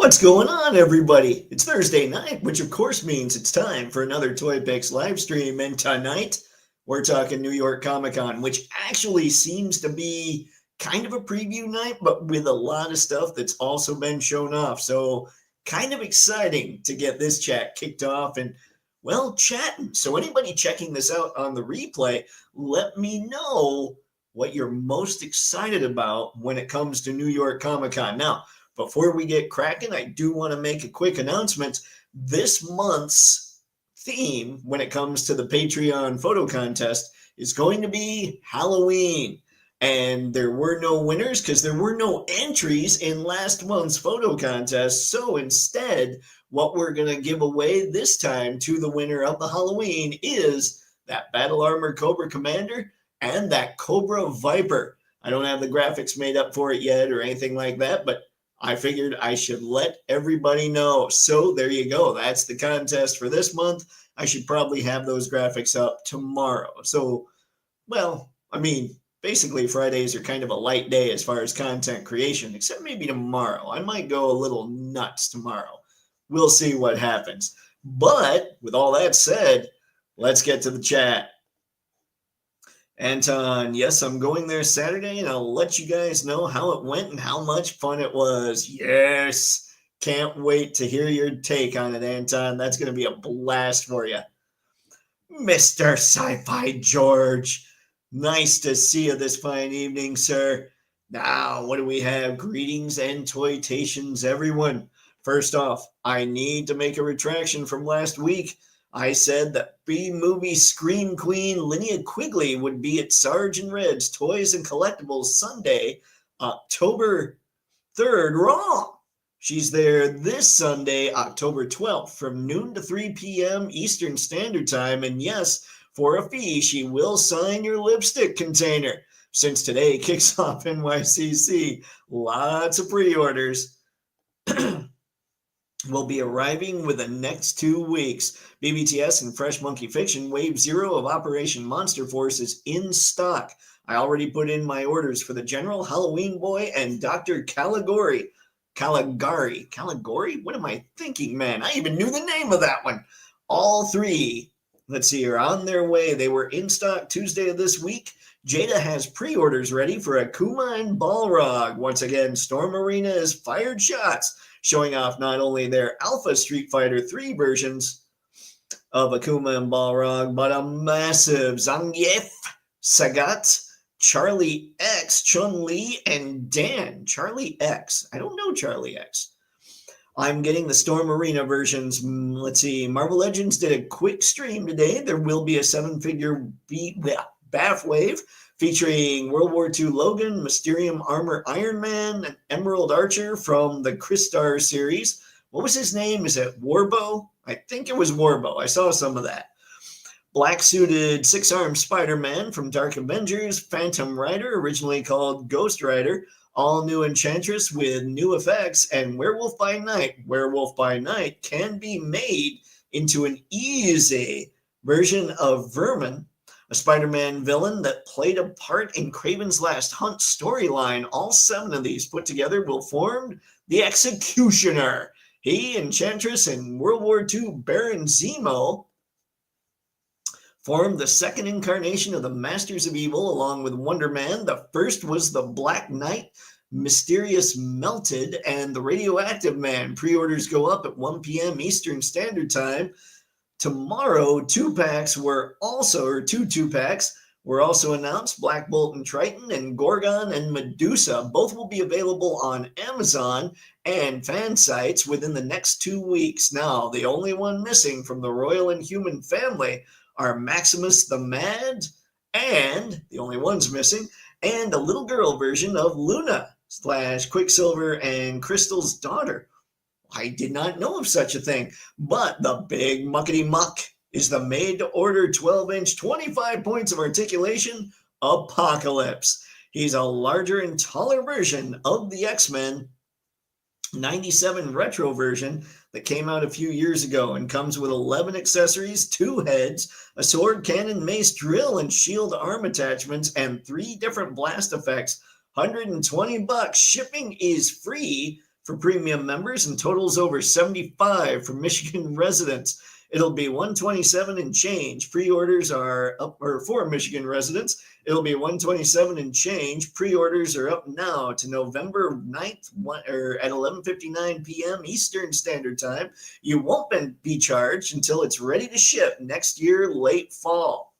What's going on, everybody? It's Thursday night, which of course means it's time for another Toypixx live stream. And tonight, we're talking New York Comic Con, which actually seems to be kind of a preview night, but with a lot of stuff that's also been shown off. So, kind of exciting to get this chat kicked off and, well, chatting. So, anybody checking this out on the replay, let me know what you're most excited about when it comes to New York Comic Con. Now, before we get cracking, I do want to make a quick announcement. This month's theme, when it comes to the Patreon photo contest, is going to be Halloween. And there were no winners because there were no entries in last month's photo contest. So instead, what we're going to give away this time to the winner of the Halloween is that Battle Armor Cobra Commander and that Cobra Viper. I don't have the graphics made up for it yet or anything like that, but I figured I should let everybody know. So there you go. That's the contest for this month. I should probably have those graphics up tomorrow. So, well, I mean, basically Fridays are kind of a light day as far as content creation, except maybe tomorrow. I might go a little nuts tomorrow. We'll see what happens. But with all that said, let's get to the chat. Anton, yes, I'm going there Saturday, and I'll let you guys know how it went and how much fun it was. Yes, can't wait to hear your take on it, Anton. That's going to be a blast for you. Mr. Sci-Fi George, nice to see you this fine evening, sir. Now, what do we have? Greetings and toytations, everyone. First off, I need to make a retraction from last week. I said that B-movie Scream Queen Linnea Quigley would be at Sarge and Red's Toys and Collectibles Sunday, October 3rd. Wrong. She's there this Sunday, October 12th, from noon to 3 p.m. Eastern Standard Time. And yes, for a fee, she will sign your lipstick container. Since today kicks off NYCC, lots of pre-orders will be arriving within the next 2 weeks. BBTS and Fresh Monkey Fiction Wave 0 of Operation Monster Force is in stock. I already put in my orders for the General Halloween Boy and Dr. Caligari. What am I thinking, man? I even knew the name of that one. All three, let's see, are on their way. They were in stock Tuesday of this week. Jada has pre-orders ready for Akuma and Balrog. Once again, Storm Arena has fired shots, showing off not only their Alpha Street Fighter 3 versions of Akuma and Balrog, but a massive Zangief, Sagat, Charlie X, Chun-Li, and Dan. Charlie X. I don't know Charlie X. I'm getting the Storm Arena versions. Let's see. Marvel Legends did a quick stream today. There will be a 7-figure Bath Wave featuring World War II Logan, Mysterium Armor Iron Man, and Emerald Archer from the Crystar series. What was his name? Is it Warbo? I think it was Warbo. I saw some of that. Black-suited six-armed Spider-Man from Dark Avengers, Phantom Rider, originally called Ghost Rider, all-new Enchantress with new effects, and Werewolf by Night. Werewolf by Night can be made into an easy version of Vermin, a Spider-Man villain that played a part in Kraven's Last Hunt storyline. All 7 of these put together will form the Executioner. He, Enchantress, and World War II Baron Zemo formed the second incarnation of the Masters of Evil along with Wonder Man. The first was the Black Knight, Mysterious Melted, and the Radioactive Man. Pre-orders go up at 1 p.m. Eastern Standard Time. Tomorrow, 2-packs were also, two 2-packs were also announced. Black Bolt and Triton and Gorgon and Medusa. Both will be available on Amazon and fan sites within the next 2 weeks. Now, the only one missing from the Royal Inhuman family are Maximus the Mad, and the only ones missing, and a little girl version of Luna / Quicksilver and Crystal's daughter. I did not know of such a thing, but the big muckety muck is the made-to-order 12-inch, 25 points of articulation Apocalypse. He's a larger and taller version of the X-Men 97 retro version that came out a few years ago and comes with 11 accessories, 2 heads, a sword, cannon, mace, drill, and shield arm attachments, and 3 different blast effects. $120. Shipping is free for premium members and totals over 75 for Michigan residents. It'll be 127 and change. Pre-orders are up, or for Michigan residents, it'll be 127 and change. Pre-orders are up now to November 9th at 11:59 p.m. Eastern Standard Time. You won't be charged until it's ready to ship next year, late fall.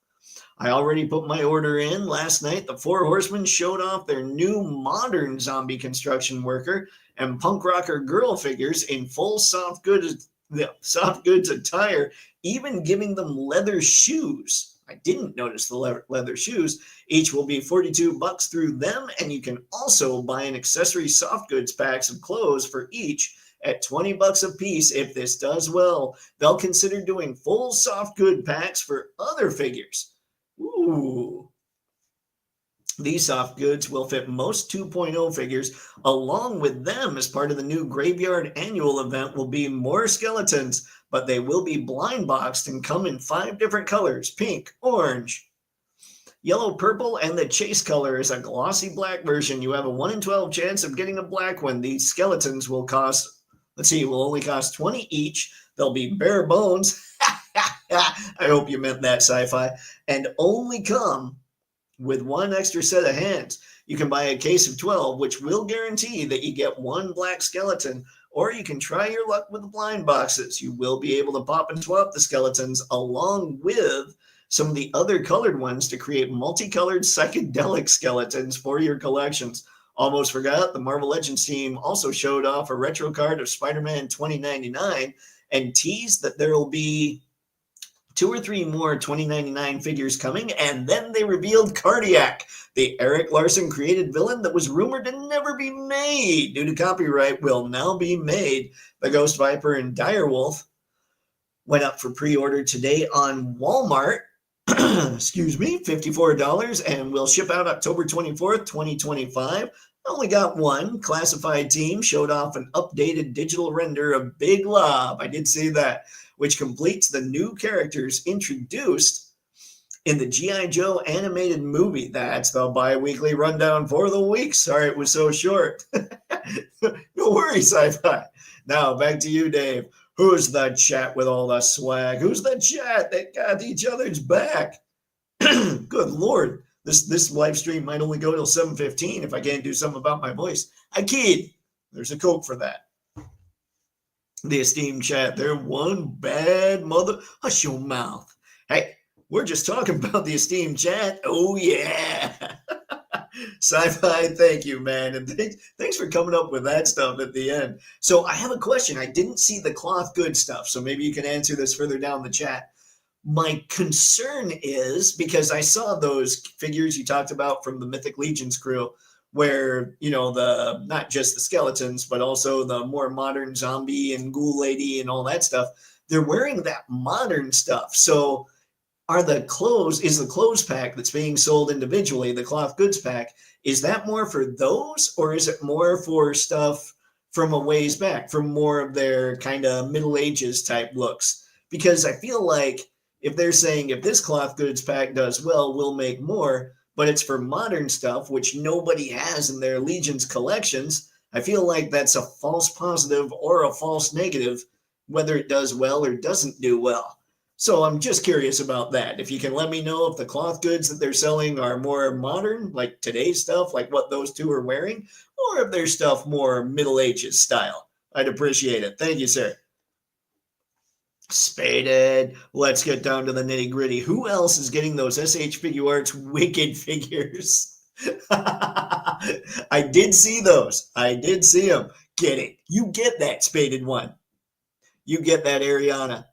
I already put my order in last night. The Four Horsemen showed off their new modern zombie construction worker and punk rocker girl figures in full soft goods attire, even giving them leather shoes. I didn't notice the leather shoes. Each will be $42 through them, and you can also buy an accessory soft goods packs of clothes for each at $20 a piece. If this does well, they'll consider doing full soft good packs for other figures. Ooh. These soft goods will fit most 2.0 figures. Along with them, as part of the new Graveyard Annual event, will be more skeletons, but they will be blind boxed and come in 5 different colors: pink, orange, yellow, purple, and the chase color is a glossy black version. You have a 1 in 12 chance of getting a black one. These skeletons will only cost 20 each. They'll be bare bones. I hope you meant that, Sci-Fi. And only come with 1 extra set of hands. You can buy a case of 12, which will guarantee that you get 1 black skeleton, or you can try your luck with the blind boxes. You will be able to pop and swap the skeletons along with some of the other colored ones to create multicolored psychedelic skeletons for your collections. Almost forgot, the Marvel Legends team also showed off a retro card of Spider-Man 2099 and teased that there will be 2 or 3 more 2099 figures coming, and then they revealed Cardiac, the Eric Larson created villain that was rumored to never be made due to copyright, will now be made. The Ghost Viper and Direwolf went up for pre-order today on Walmart. Excuse me, $54, and will ship out October 24th, 2025. I only got 1. Classified team showed off an updated digital render of Big Lob. I did see that, which completes the new characters introduced in the G.I. Joe animated movie. That's the bi-weekly rundown for the week. Sorry it was so short. No worries, Sci-Fi. Now, back to you, Dave. Who's the chat with all the swag? Who's the chat that got each other's back? Good Lord. This live stream might only go till 7:15 if I can't do something about my voice. I kid. There's a Coke for that. The esteemed chat, they're one bad mother. Hush your mouth. Hey, we're just talking about the esteemed chat. Oh, yeah. Sci-Fi, thank you, man. And thanks for coming up with that stuff at the end. So I have a question. I didn't see the cloth good stuff, so maybe you can answer this further down the chat. My concern is, because I saw those figures you talked about from the Mythic Legions crew, where, you know, the not just the skeletons, but also the more modern zombie and ghoul lady and all that stuff, they're wearing that modern stuff. So is the clothes pack that's being sold individually, the cloth goods pack, is that more for those, or is it more for stuff from a ways back, from more of their kind of Middle Ages type looks? Because I feel like if they're saying if this cloth goods pack does well, we'll make more, but it's for modern stuff, which nobody has in their Legions collections, I feel like that's a false positive or a false negative, whether it does well or doesn't do well. So I'm just curious about that. If you can let me know if the cloth goods that they're selling are more modern, like today's stuff, like what those two are wearing, or if their stuff more Middle Ages style. I'd appreciate it. Thank you, sir. Spaded. Let's get down to the nitty gritty. Who else is getting those SH Figuarts Wicked figures? I did see those. I did see them. Get it. You get that spaded one. You get that Ariana.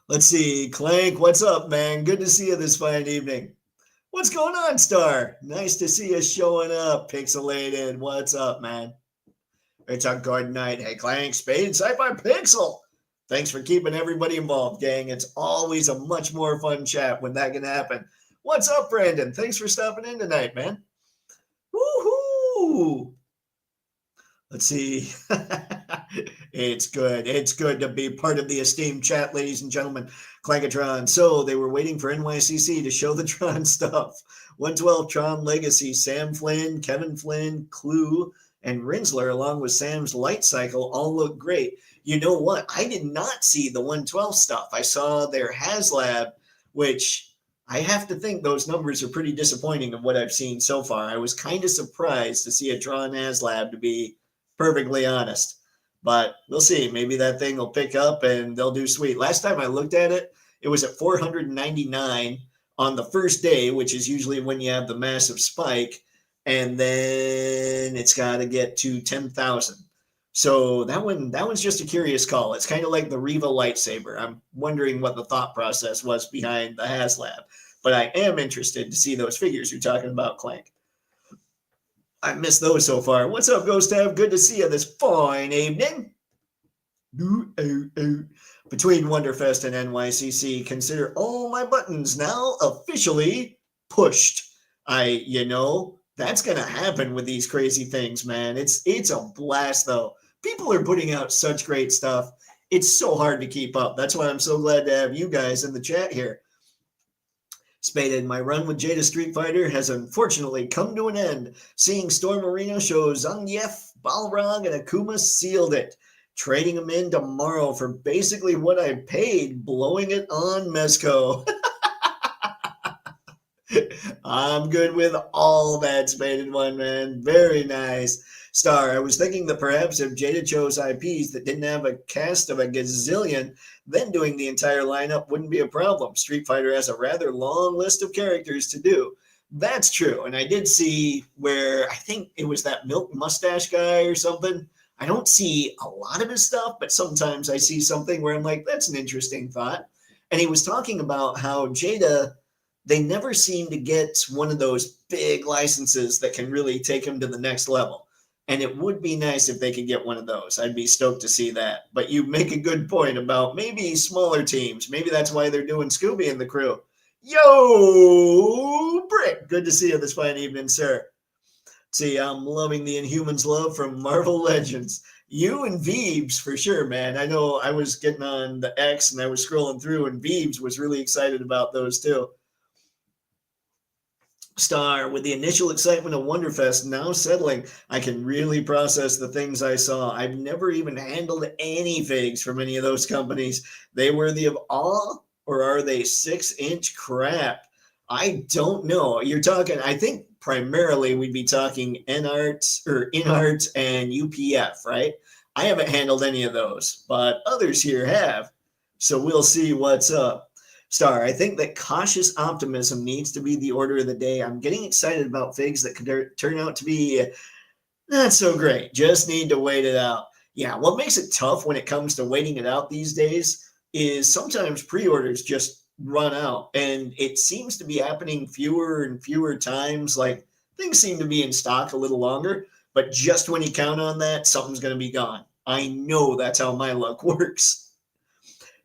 Let's see. Clank, what's up, man? Good to see you this fine evening. What's going on, Star? Nice to see you showing up. Pixelated. What's up, man? It's a good night. Hey, Clank, Spade, Sci-Fi Pixel. Thanks for keeping everybody involved, gang. It's always a much more fun chat when that can happen. What's up, Brandon? Thanks for stopping in tonight, man. Woohoo! Let's see. It's good. It's good to be part of the esteemed chat, ladies and gentlemen. Clankatron. So they were waiting for NYCC to show the Tron stuff. 112 Tron Legacy, Sam Flynn, Kevin Flynn, Clue, and Rinsler, along with Sam's light cycle, all look great. You know what? I did not see the 112 stuff. I saw their HasLab, which I have to think those numbers are pretty disappointing of what I've seen so far. I was kind of surprised to see a Tron HasLab, to be perfectly honest. But we'll see. Maybe that thing will pick up and they'll do sweet. Last time I looked at it, it was at 499 on the first day, which is usually when you have the massive spike. And then it's got to get to 10,000. So that one's just a curious call. It's kind of like the Riva lightsaber. I'm wondering what the thought process was behind the HasLab. But I am interested to see those figures you're talking about, Clank. I missed those so far. What's up, Ghost Tab? Good to see you this fine evening. Between Wonderfest and NYCC, consider all my buttons now officially pushed. That's going to happen with these crazy things, man. It's a blast, though. People are putting out such great stuff. It's so hard to keep up. That's why I'm so glad to have you guys in the chat here. Spaded, my run with Jada Street Fighter has unfortunately come to an end. Seeing Storm Arena show Zangief, Balrog, and Akuma sealed it. Trading them in tomorrow for basically what I paid, blowing it on Mezco. I'm good with all that, Spaded One, man. Very nice. Star, I was thinking that perhaps if Jada chose IPs that didn't have a cast of a gazillion, then doing the entire lineup wouldn't be a problem. Street Fighter has a rather long list of characters to do. That's true. And I did see where I think it was that Milk Mustache guy or something. I don't see a lot of his stuff, but sometimes I see something where I'm like, that's an interesting thought. And he was talking about how Jada, they never seem to get one of those big licenses that can really take him to the next level. And it would be nice if they could get one of those. I'd be stoked to see that. But you make a good point about maybe smaller teams. Maybe that's why they're doing Scooby and the crew. Yo, Brick. Good to see you this fine evening, sir. See, I'm loving the Inhumans love from Marvel Legends. You and Veebs, for sure, man. I know I was getting on the X and I was scrolling through, and Veebs was really excited about those too. Star, with the initial excitement of Wonderfest now settling, I can really process the things I saw. I've never even handled any figs from any of those companies. They worthy of awe, or are they 6-inch crap? I don't know. You're talking, I think primarily we'd be talking InArt and UPF, right? I haven't handled any of those, but others here have. So we'll see what's up. Star, I think that cautious optimism needs to be the order of the day. I'm getting excited about figs that could turn out to be not so great. Just need to wait it out. Yeah, what makes it tough when it comes to waiting it out these days is sometimes pre-orders just run out. And it seems to be happening fewer and fewer times. Like, things seem to be in stock a little longer, but just when you count on that, something's going to be gone. I know that's how my luck works.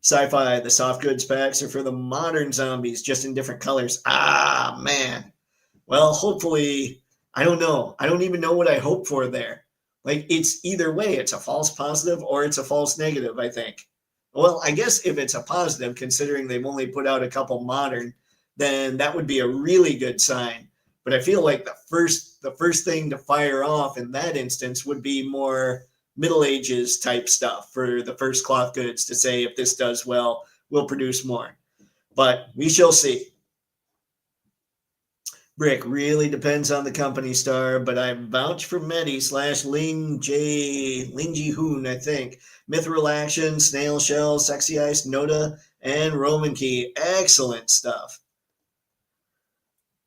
Sci-fi, the soft goods packs are for the modern zombies, just in different colors. Ah, man. Well, hopefully, I don't know. I don't even know what I hope for there. Like, it's either way. It's a false positive or it's a false negative, I think. Well, I guess if it's a positive, considering they've only put out a couple modern, then that would be a really good sign. But I feel like the first thing to fire off in that instance would be more Middle Ages type stuff for the first cloth goods to say, if this does well, we'll produce more. But we shall see. Brick, really depends on the company, Star, but I vouch for Medi / Ling Ji Hoon, I think. Mithril Action, Snail Shell, Sexy Ice, Noda, and Roman Key. Excellent stuff.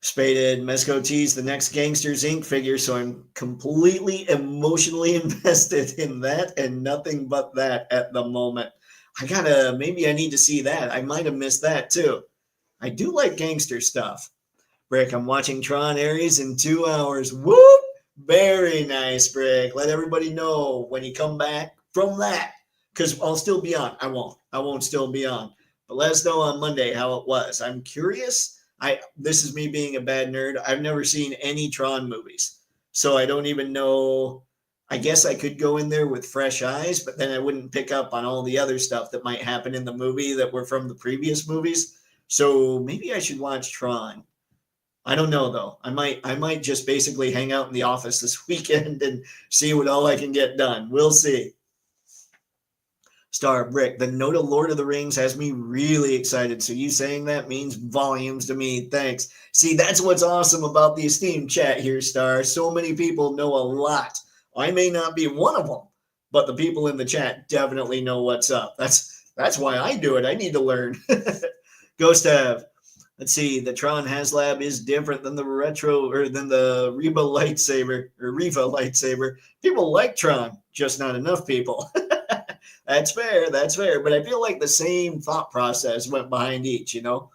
Spaded, Mezco teased the next Gangsters Inc. figure, so I'm completely emotionally invested in that and nothing but that at the moment. Maybe I need to see that. I might have missed that too. I do like gangster stuff. Brick, I'm watching Tron Ares in 2 hours. Whoop! Very nice, Brick. Let everybody know when you come back from that, because I'll still be on. I won't still be on. But let us know on Monday how it was. I'm curious. This is me being a bad nerd. I've never seen any Tron movies, so I don't even know. I guess I could go in there with fresh eyes, but then I wouldn't pick up on all the other stuff that might happen in the movie that were from the previous movies. So maybe I should watch Tron. I don't know though. I might just basically hang out in the office this weekend and see what all I can get done. We'll see. Star Brick, the note of Lord of the Rings has me really excited. So you saying that means volumes to me. Thanks. See, that's what's awesome about the esteemed chat here, Star. So many people know a lot. I may not be one of them, but the people in the chat definitely know what's up. That's why I do it. I need to learn. Ghost Have. Let's see. The Tron HasLab is different than the retro or than the Reba lightsaber or Riva lightsaber. People like Tron, just not enough people. That's fair. That's fair. But I feel like the same thought process went behind each, you know?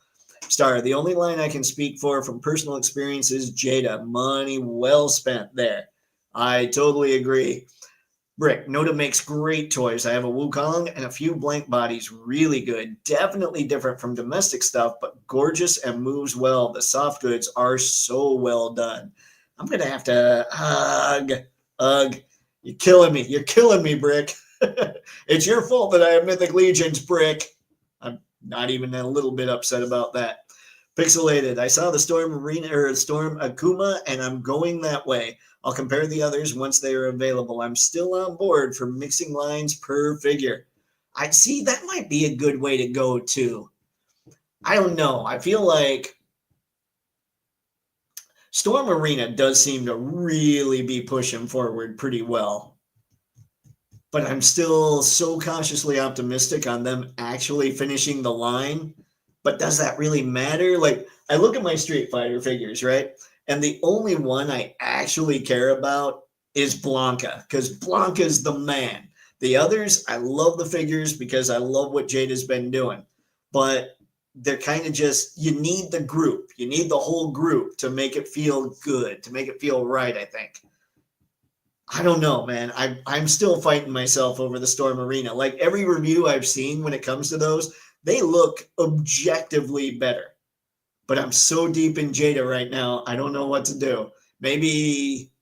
Star, the only line I can speak for from personal experience is Jada. Money well spent there. I totally agree. Brick, Noda makes great toys. I have a Wukong and a few blank bodies. Really good. Definitely different from domestic stuff, but gorgeous and moves well. The soft goods are so well done. I'm going to have to ugh. You're killing me. You're killing me, Brick. It's your fault that I have Mythic Legions, Brick. I'm not even a little bit upset about that. Pixelated. I saw the Storm Arena or Storm Akuma, and I'm going that way. I'll compare the others once they are available. I'm still on board for mixing lines per figure. I see that might be a good way to go too. I don't know. I feel like Storm Arena does seem to really be pushing forward pretty well. But I'm still so cautiously optimistic on them actually finishing the line. But does that really matter? Like, I look at my Street Fighter figures, right? And the only one I actually care about is Blanca, because Blanca's the man. The others, I love the figures because I love what Jada's been doing. But they're kind of just, you need the group. You need the whole group to make it feel good, to make it feel right, I think. I don't know, man. I'm still fighting myself over the Storm Arena. Like every review I've seen when it comes to those, they look objectively better. But I'm so deep in Jada right now, I don't know what to do. Maybe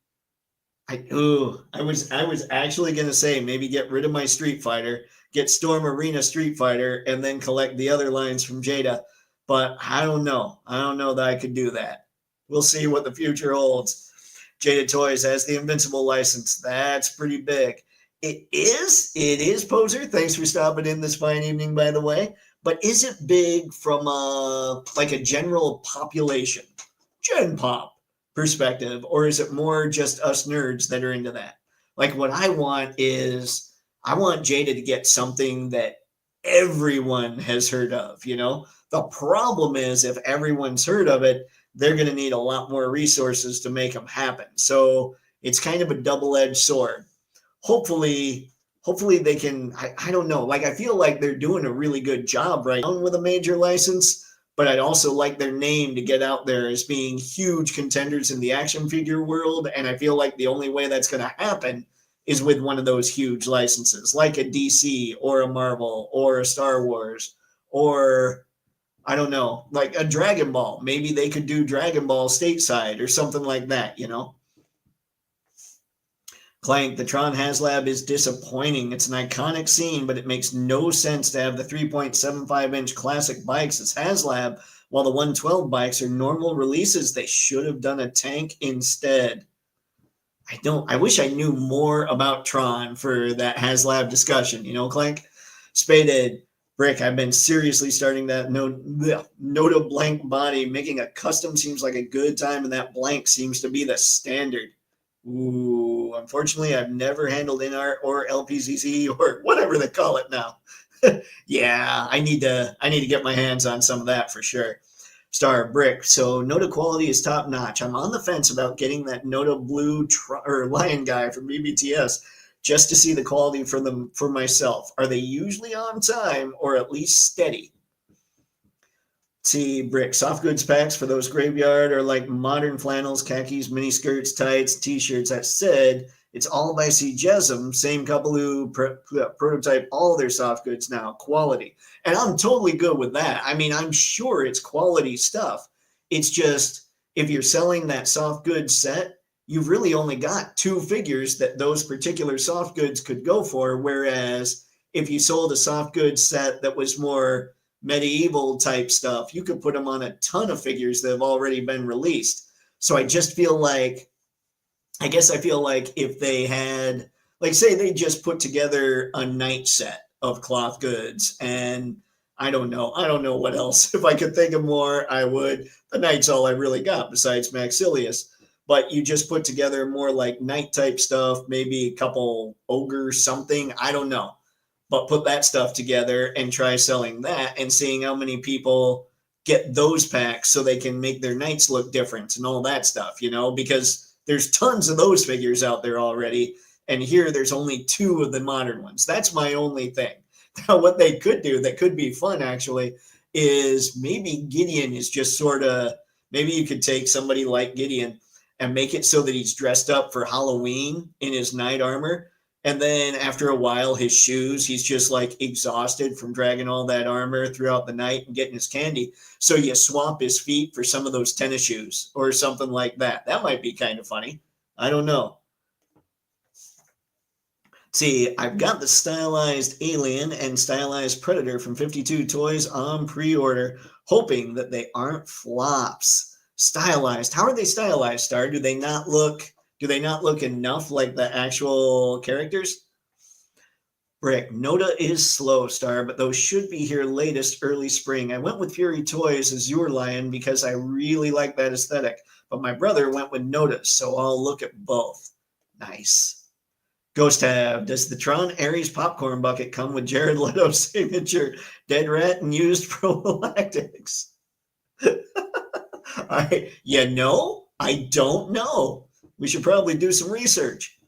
I was actually gonna say maybe get rid of my Street Fighter, get Storm Arena Street Fighter, and then collect the other lines from Jada. But I don't know. I don't know that I could do that. We'll see what the future holds. Jada Toys has the Invincible license. That's pretty big. It is, Poser. Thanks for stopping in this fine evening, by the way. But is it big from like a general population, Gen Pop perspective, or is it more just us nerds that are into that? Like what I want is I want Jada to get something that everyone has heard of, you know? The problem is if everyone's heard of it, they're going to need a lot more resources to make them happen. So it's kind of a double-edged sword. Hopefully they can, I don't know, like I feel like they're doing a really good job right now with a major license, but I'd also like their name to get out there as being huge contenders in the action figure world. And I feel like the only way that's going to happen is with one of those huge licenses, like a DC or a Marvel or a Star Wars or I don't know, like a Dragon Ball. Maybe they could do Dragon Ball stateside or something like that, you know? Clank, the Tron HasLab is disappointing. It's an iconic scene, but it makes no sense to have the 3.75-inch classic bikes as HasLab, while the 112 bikes are normal releases. They should have done a tank instead. I wish I knew more about Tron for that HasLab discussion, you know, Clank? Spaded. Brick, I've been seriously starting that note of blank body. Making a custom seems like a good time, and that blank seems to be the standard. Ooh, unfortunately, I've never handled InArt or LPCC or whatever they call it now. Yeah, I need to get my hands on some of that for sure. Star Brick, so Noda quality is top notch. I'm on the fence about getting that Noda blue or lion guy from BBTS. Just to see the quality for them for myself. Are they usually on time or at least steady? See, Brick, soft goods packs for those graveyard are like modern flannels, khakis, mini skirts, tights, t-shirts. That said, it's all by CJesm, same couple who prototype all their soft goods now, quality. And I'm totally good with that. I mean, I'm sure it's quality stuff. It's just, if you're selling that soft goods set, you've really only got 2 figures that those particular soft goods could go for. Whereas if you sold a soft goods set that was more medieval type stuff. You could put them on a ton of figures that have already been released. So I just feel like, I guess I feel like if they had, like, say they just put together a knight set of cloth goods, and I don't know what else. If I could think of more, I would. The knight's all I really got besides Maxilius. But you just put together more like knight type stuff, maybe a couple ogres, something, I don't know. But put that stuff together and try selling that and seeing how many people get those packs so they can make their knights look different and all that stuff, because there's tons of those figures out there already. And here there's only 2 of the modern ones. That's my only thing. Now, what they could do that could be fun, actually, is maybe Gideon is just sort of, maybe you could take somebody like Gideon and make it so that he's dressed up for Halloween in his knight armor. And then after a while, his shoes, he's just like exhausted from dragging all that armor throughout the night and getting his candy. So you swap his feet for some of those tennis shoes or something like that. That might be kind of funny. I don't know. See, I've got the stylized Alien and stylized Predator from 52 Toys on pre-order, hoping that they aren't flops. Stylized. How are they stylized, Star? Do they not look enough like the actual characters? Brick, Noda is slow, Star, but those should be here latest early spring. I went with Fury Toys Azure Lion because I really like that aesthetic, but my brother went with Noda, so I'll look at both. Nice. Ghost Tab, does the Tron Ares popcorn bucket come with Jared Leto's signature dead rat and used prophylactics? I don't know. We should probably do some research.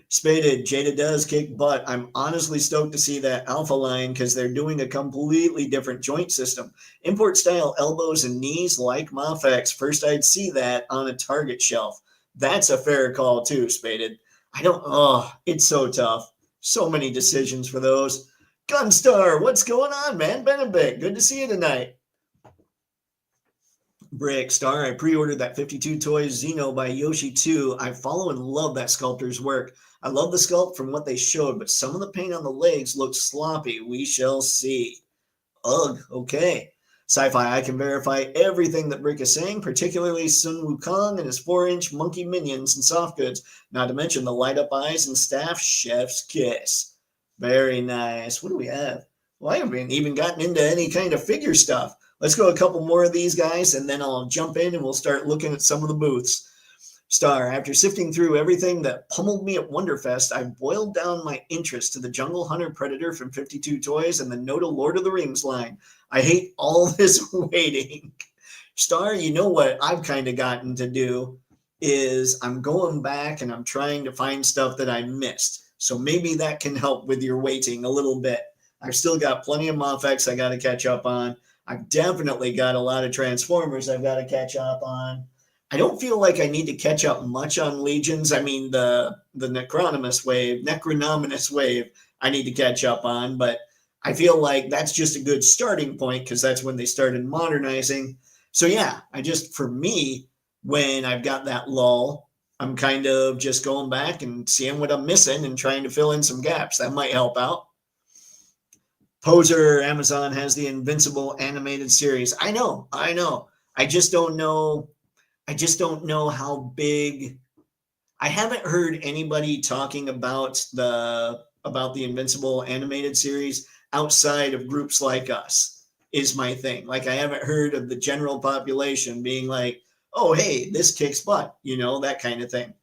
Spaded, Jada does kick butt. I'm honestly stoked to see that Alpha line because they're doing a completely different joint system. Import style elbows and knees like Mafex. First I'd see that on a Target shelf. That's a fair call too, Spaded. It's so tough. So many decisions for those. Gunstar, what's going on, man? Been a bit. Good to see you tonight. Brick Star, I pre-ordered that 52 Toys Xeno by Yoshi 2. I follow and love that sculptor's work. I love the sculpt from what they showed, but some of the paint on the legs looks sloppy. We shall see. Ugh, okay. Sci-Fi, I can verify everything that Brick is saying, particularly Sun Wukong and his 4-inch monkey minions and soft goods, not to mention the light-up eyes and staff. Chef's kiss. Very nice. What do we have? Well, I haven't even gotten into any kind of figure stuff. Let's go a couple more of these guys, and then I'll jump in and we'll start looking at some of the booths. Star, after sifting through everything that pummeled me at Wonderfest, I boiled down my interest to the Jungle Hunter Predator from 52 Toys and the Noda Lord of the Rings line. I hate all this waiting. Star, you know what I've kind of gotten to do is I'm going back and I'm trying to find stuff that I missed. So maybe that can help with your waiting a little bit. I've still got plenty of Mafex I got to catch up on. I've definitely got a lot of Transformers I've got to catch up on. I don't feel like I need to catch up much on Legions. I mean, the Necronominous wave, I need to catch up on, but I feel like that's just a good starting point because that's when they started modernizing. So yeah, for me, when I've got that lull, I'm kind of just going back and seeing what I'm missing and trying to fill in some gaps. That might help out. Poser, Amazon has the Invincible animated series. I know. I just don't know how big. I haven't heard anybody talking about the Invincible animated series outside of groups like us, is my thing. Like, I haven't heard of the general population being like, oh, hey, this kicks butt, that kind of thing.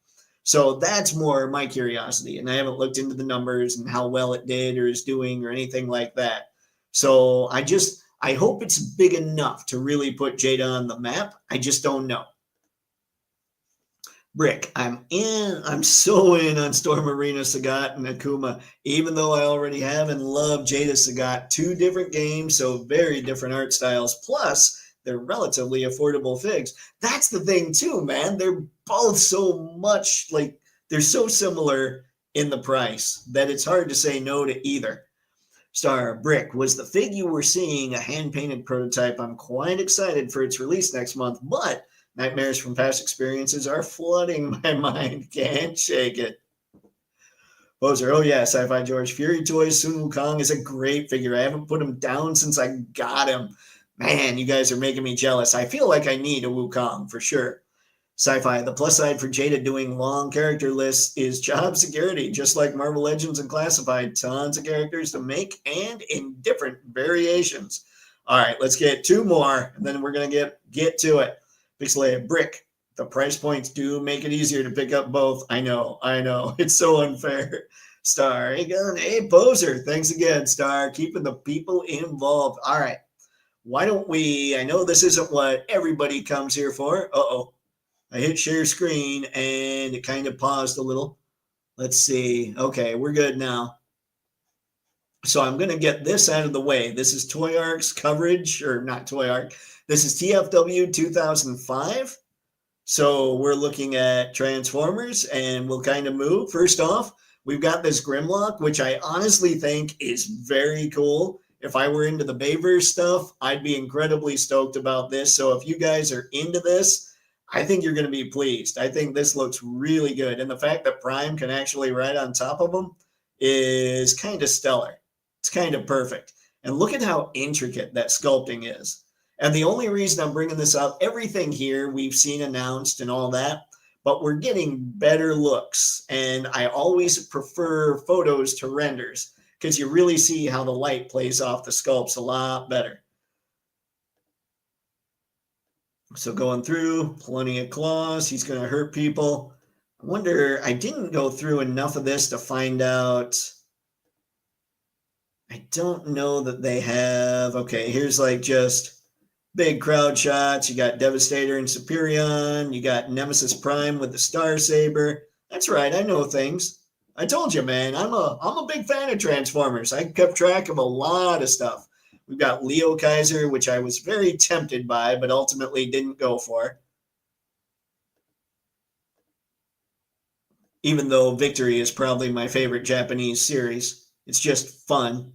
So that's more my curiosity. And I haven't looked into the numbers and how well it did or is doing or anything like that. So I hope it's big enough to really put Jada on the map. I just don't know. Brick, I'm so in on Storm Arena, Sagat, and Akuma, even though I already have and love Jada Sagat. 2 different games, so very different art styles. Plus, they're relatively affordable figs. That's the thing too, man. They're both so much, they're so similar in the price that it's hard to say no to either. Star, Brick, was the fig you were seeing a hand-painted prototype? I'm quite excited for its release next month, but nightmares from past experiences are flooding my mind. Can't shake it. Poser, oh yeah, Sci-Fi George. Fury Toys, Sun Wukong is a great figure. I haven't put him down since I got him. Man, you guys are making me jealous. I feel like I need a Wukong for sure. Sci-Fi, the plus side for Jada doing long character lists is job security, just like Marvel Legends and Classified. Tons of characters to make and in different variations. All right, let's get two more, and then we're going to get to it. Pixelated Brick. The price points do make it easier to pick up both. I know. It's so unfair. Star, hey, Poser. Thanks again, Star. Keeping the people involved. All right. Why don't we? I know this isn't what everybody comes here for. Uh-oh. I hit share screen and it kind of paused a little. Let's see. Okay, we're good now. So I'm going to get this out of the way. This is Toyark's coverage, or not Toyark. This is TFW 2005. So we're looking at Transformers, and we'll kind of move. First off, we've got this Grimlock, which I honestly think is very cool. If I were into the Bayverse stuff, I'd be incredibly stoked about this. So if you guys are into this, I think you're going to be pleased. I think this looks really good. And the fact that Prime can actually ride on top of them is kind of stellar. It's kind of perfect. And look at how intricate that sculpting is. And the only reason I'm bringing this up, everything here we've seen announced and all that, but we're getting better looks. And I always prefer photos to renders because you really see how the light plays off the sculpts a lot better. So going through, plenty of claws. He's going to hurt people. I wonder, I didn't go through enough of this to find out. I don't know that they have. Okay, here's like just big crowd shots. You got Devastator and Superion. You got Nemesis Prime with the Star Saber. That's right, I know things. I told you, man, I'm a big fan of Transformers. I kept track of a lot of stuff. We've got Leo Kaiser, which I was very tempted by, but ultimately didn't go for. Even though Victory is probably my favorite Japanese series. It's just fun.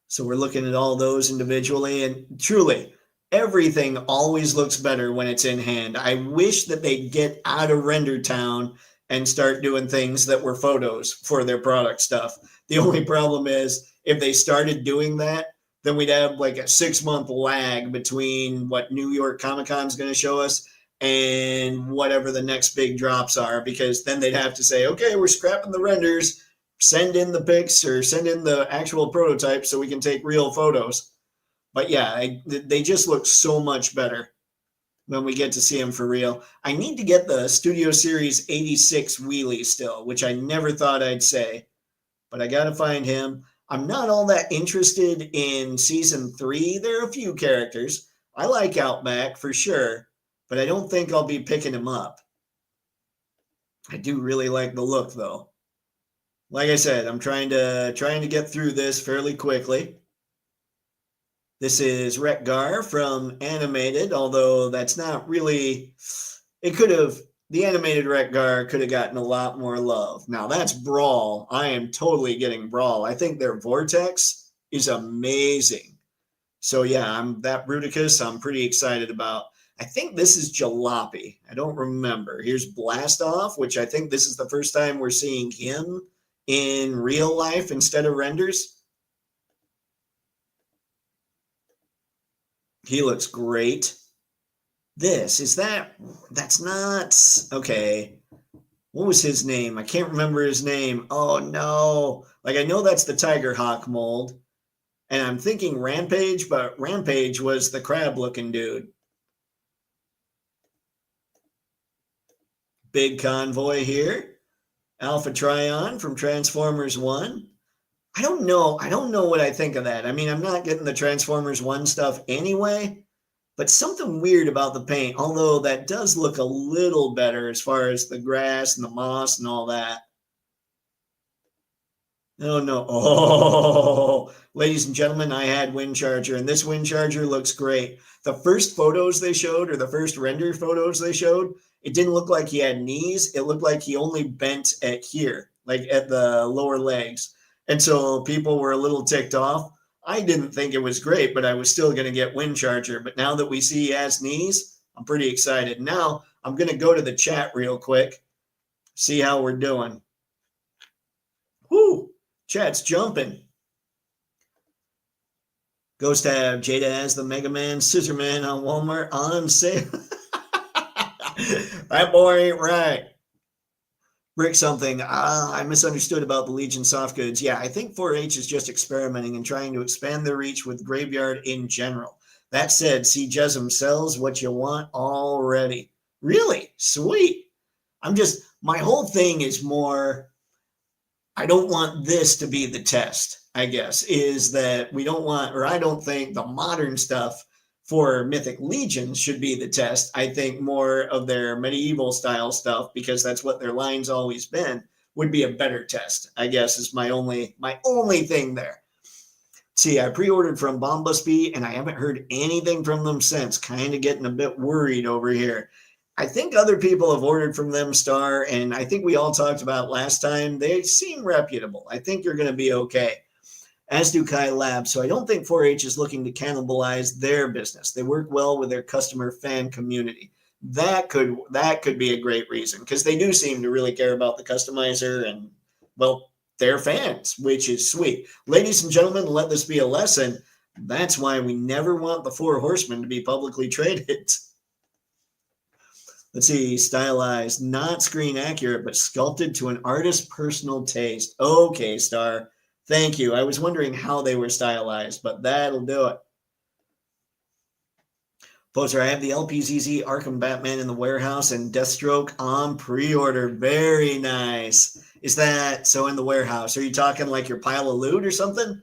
So we're looking at all those individually, and truly, everything always looks better when it's in hand. I wish that they'd get out of Render Town and start doing things that were photos for their product stuff. The only problem is if they started doing that, then we'd have like a 6-month lag between what New York Comic Con is going to show us and whatever the next big drops are, because then they'd have to say, okay, we're scrapping the renders, send in the pics or send in the actual prototypes so we can take real photos. But yeah, they just look so much better when we get to see them for real. I need to get the Studio Series 86 wheelie still, which I never thought I'd say, but I got to find him. I'm not all that interested in Season 3. There are a few characters. I like Outback for sure, but I don't think I'll be picking him up. I do really like the look, though. Like I said, I'm trying to get through this fairly quickly. This is Rekgar from Animated, although that's not really, the animated Rekgar could have gotten a lot more love. Now that's Brawl. I am totally getting Brawl. I think their Vortex is amazing. So yeah, that Bruticus I'm pretty excited about. I think this is Jalopy. I don't remember. Here's Blastoff, which I think this is the first time we're seeing him in real life instead of renders. He looks great. That's not, okay. What was his name? I can't remember his name. Oh no. Like I know that's the Tiger Hawk mold. And I'm thinking Rampage, but Rampage was the crab looking dude. Big Convoy here. Alpha Trion from Transformers 1. I don't know what I think of that. I mean, I'm not getting the Transformers 1 stuff anyway, but something weird about the paint, although that does look a little better as far as the grass and the moss and all that. Oh, no. Oh, ladies and gentlemen, I had Wind Charger, and this Wind Charger looks great. The first photos they showed, or the first render photos they showed, it didn't look like he had knees. It looked like he only bent at here, like at the lower legs. And so people were a little ticked off. I didn't think it was great, but I was still going to get Wind Charger. But now that we see he has knees, I'm pretty excited. Now I'm going to go to the chat real quick. see how we're doing. Whoo! Chat's jumping. Ghost Tab, Jada as the Mega Man Scissor Man on Walmart on sale. That boy ain't right. Brick something. I misunderstood about the Legion soft goods. Yeah, I think 4-H is just experimenting and trying to expand their reach with Graveyard in general. That said, see Jesm sells what you want already. Really? Sweet. My whole thing is more, I don't want this to be the test, I guess, is that we don't want, or I don't think the modern stuff for Mythic Legions should be the test. I think more of their medieval style stuff, because that's what their line's always been, would be a better test, I guess, is my only thing there. See, I pre-ordered from Bombusby and I haven't heard anything from them since. Kind of getting a bit worried over here. I think other people have ordered from them, Star, and I think we all talked about last time. They seem reputable. I think you're going to be okay. As do Kai Labs. So I don't think 4-H is looking to cannibalize their business. They work well with their customer fan community. That could be a great reason, because they do seem to really care about the customizer and, well, their fans, which is sweet. Ladies and gentlemen, let this be a lesson. That's why we never want the 4 horsemen to be publicly traded. Let's see, stylized, not screen accurate, but sculpted to an artist's personal taste. Okay, Star. Thank you. I was wondering how they were stylized, but that'll do it. Poster, I have the LPZZ Arkham Batman in the warehouse and Deathstroke on pre-order. Very nice. Is that so in the warehouse? Are you talking like your pile of loot or something?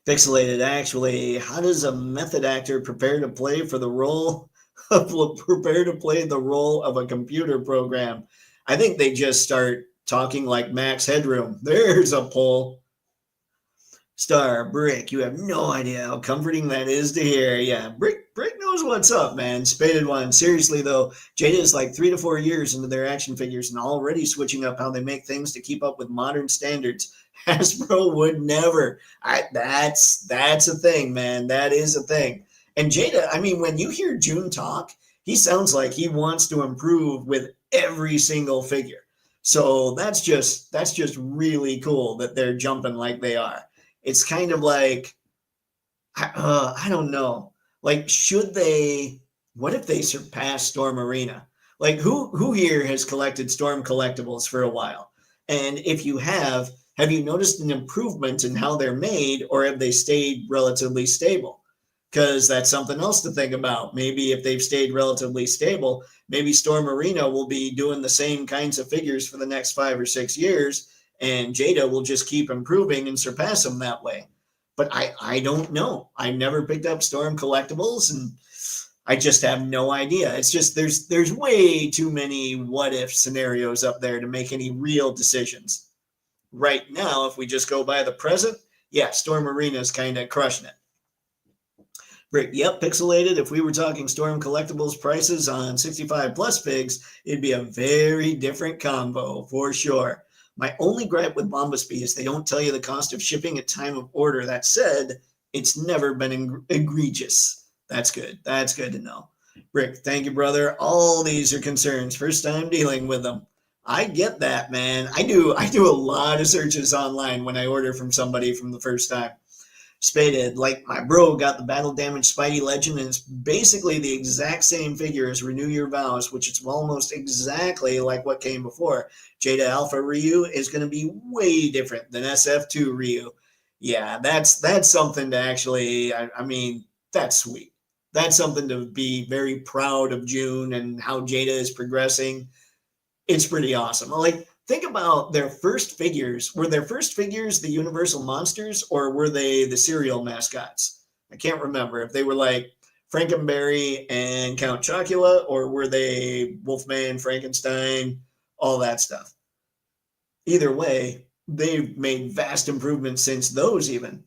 Pixelated, actually. How does a method actor prepare to play the role of a computer program? I think they just start talking like Max Headroom. There's a poll. Star, Brick, you have no idea how comforting that is to hear. Yeah, Brick knows what's up, man. Spaded one. Seriously, though, Jada is like 3 to 4 years into their action figures and already switching up how they make things to keep up with modern standards. Hasbro would never. That's a thing, man. That is a thing. And Jada, I mean, when you hear June talk, he sounds like he wants to improve with every single figure. So that's just really cool that they're jumping like they are. It's kind of like, I don't know. Like, what if they surpass Storm Arena? Like, who here has collected Storm collectibles for a while? And if you have you noticed an improvement in how they're made, or have they stayed relatively stable? Because that's something else to think about. Maybe if they've stayed relatively stable, maybe Storm Arena will be doing the same kinds of figures for the next 5 or 6 years, and Jada will just keep improving and surpass them that way. But I don't know. I never picked up Storm collectibles, and I just have no idea. It's just there's way too many what if scenarios up there to make any real decisions. Right now, if we just go by the present, yeah, Storm Arena is kind of crushing it. Brick, yep, Pixelated. If we were talking Storm collectibles prices on 65 plus figs, it'd be a very different combo for sure. My only gripe with Bombusby is they don't tell you the cost of shipping at time of order. That said, it's never been egregious. That's good. That's good to know. Brick, thank you, brother. All these are concerns. First time dealing with them. I get that, man. I do a lot of searches online when I order from somebody from the first time. Spaded, like my bro got the Battle Damage Spidey Legend, and it's basically the exact same figure as Renew Your Vows, which is almost exactly like what came before. Jada Alpha Ryu is going to be way different than SF2 Ryu. Yeah, that's something to actually, I mean, that's sweet. That's something to be very proud of June and how Jada is progressing. It's pretty awesome. Like, think about their first figures. Were their first figures the Universal Monsters, or were they the cereal mascots? I can't remember if they were like Frankenberry and Count Chocula, or were they Wolfman, Frankenstein, all that stuff. Either way, they've made vast improvements since those even.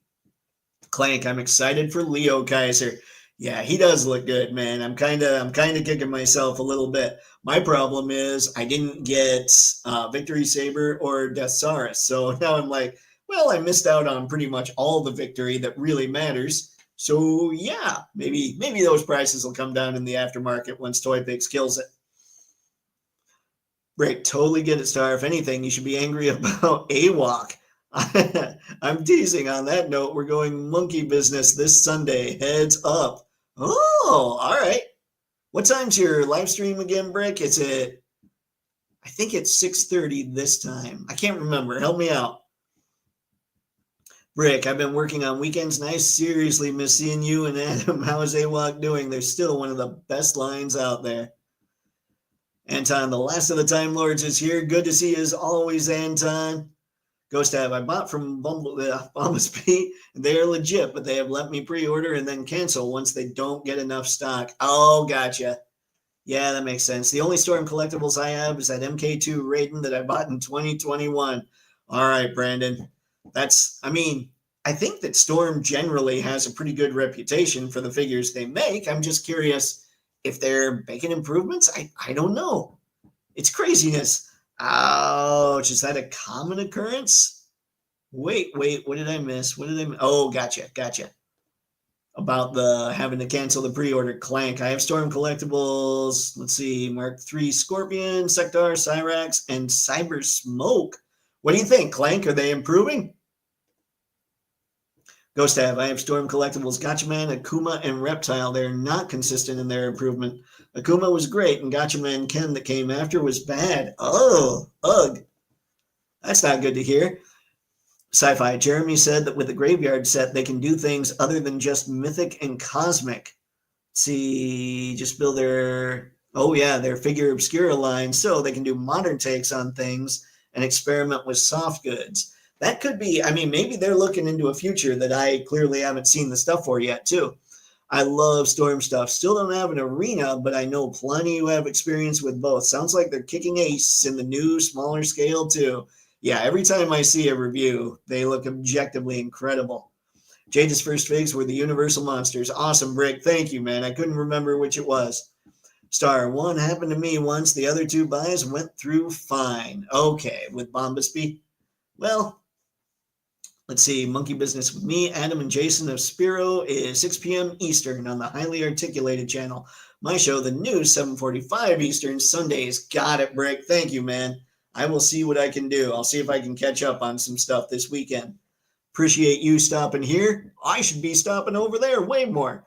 Clank, I'm excited for Leo Kaiser. Yeah, he does look good, man. I'm kind of kicking myself a little bit. My problem is I didn't get Victory Saber or Deathsaurus. So now I'm like, well, I missed out on pretty much all the victory that really matters. So yeah, maybe those prices will come down in the aftermarket once Toypixx kills it. Brick, totally get it, Star. If anything, you should be angry about AWOC. I'm teasing on that note. We're going monkey business this Sunday. Heads up. Oh, all right. What time's your live stream again, Brick? I think it's 6:30 this time. I can't remember. Help me out. Brick, I've been working on weekends and I seriously miss seeing you and Adam. How is AWOC doing? They're still one of the best lines out there. Anton, the last of the Time Lords is here. Good to see you as always, Anton. Ghost Tab, I bought from Bumblebee. They're legit, but they have let me pre-order and then cancel once they don't get enough stock. Oh, gotcha. Yeah, that makes sense. The only Storm collectibles I have is that MK2 Raiden that I bought in 2021. All right, Brandon. I think that Storm generally has a pretty good reputation for the figures they make. I'm just curious if they're making improvements. I don't know. It's craziness. Ouch. Is that a common occurrence? Wait. What did I miss? Oh, gotcha. About the having to cancel the pre-order. Clank. I have Storm collectibles. Let's see. Mark III Scorpion, Sector, Cyrax, and Cyber Smoke. What do you think, Clank? Are they improving? Ghost Tab, I have Storm collectibles, Gotchaman, Akuma, and Reptile. They're not consistent in their improvement. Akuma was great, and Gotchaman Ken that came after was bad. Oh, ugh. That's not good to hear. Sci-Fi, Jeremy said that with the Graveyard set, they can do things other than just mythic and cosmic. See, just build their Figure Obscura line so they can do modern takes on things and experiment with soft goods. That could be, maybe they're looking into a future that I clearly haven't seen the stuff for yet, too. I love Storm stuff. Still don't have an arena, but I know plenty who have experience with both. Sounds like they're kicking ace in the new, smaller scale, too. Yeah, every time I see a review, they look objectively incredible. Jada's first figs were the Universal Monsters. Awesome, Brick. Thank you, man. I couldn't remember which it was. Star, one happened to me once. The other two buys went through fine. Okay, with Bombasby. Well, let's see, Monkey Business with me, Adam and Jason of Spiro is 6 p.m. Eastern on the Highly Articulated channel. My show, the new 7:45 Eastern, Sundays. Got it, Brick. Thank you, man. I will see what I can do. I'll see if I can catch up on some stuff this weekend. Appreciate you stopping here. I should be stopping over there way more.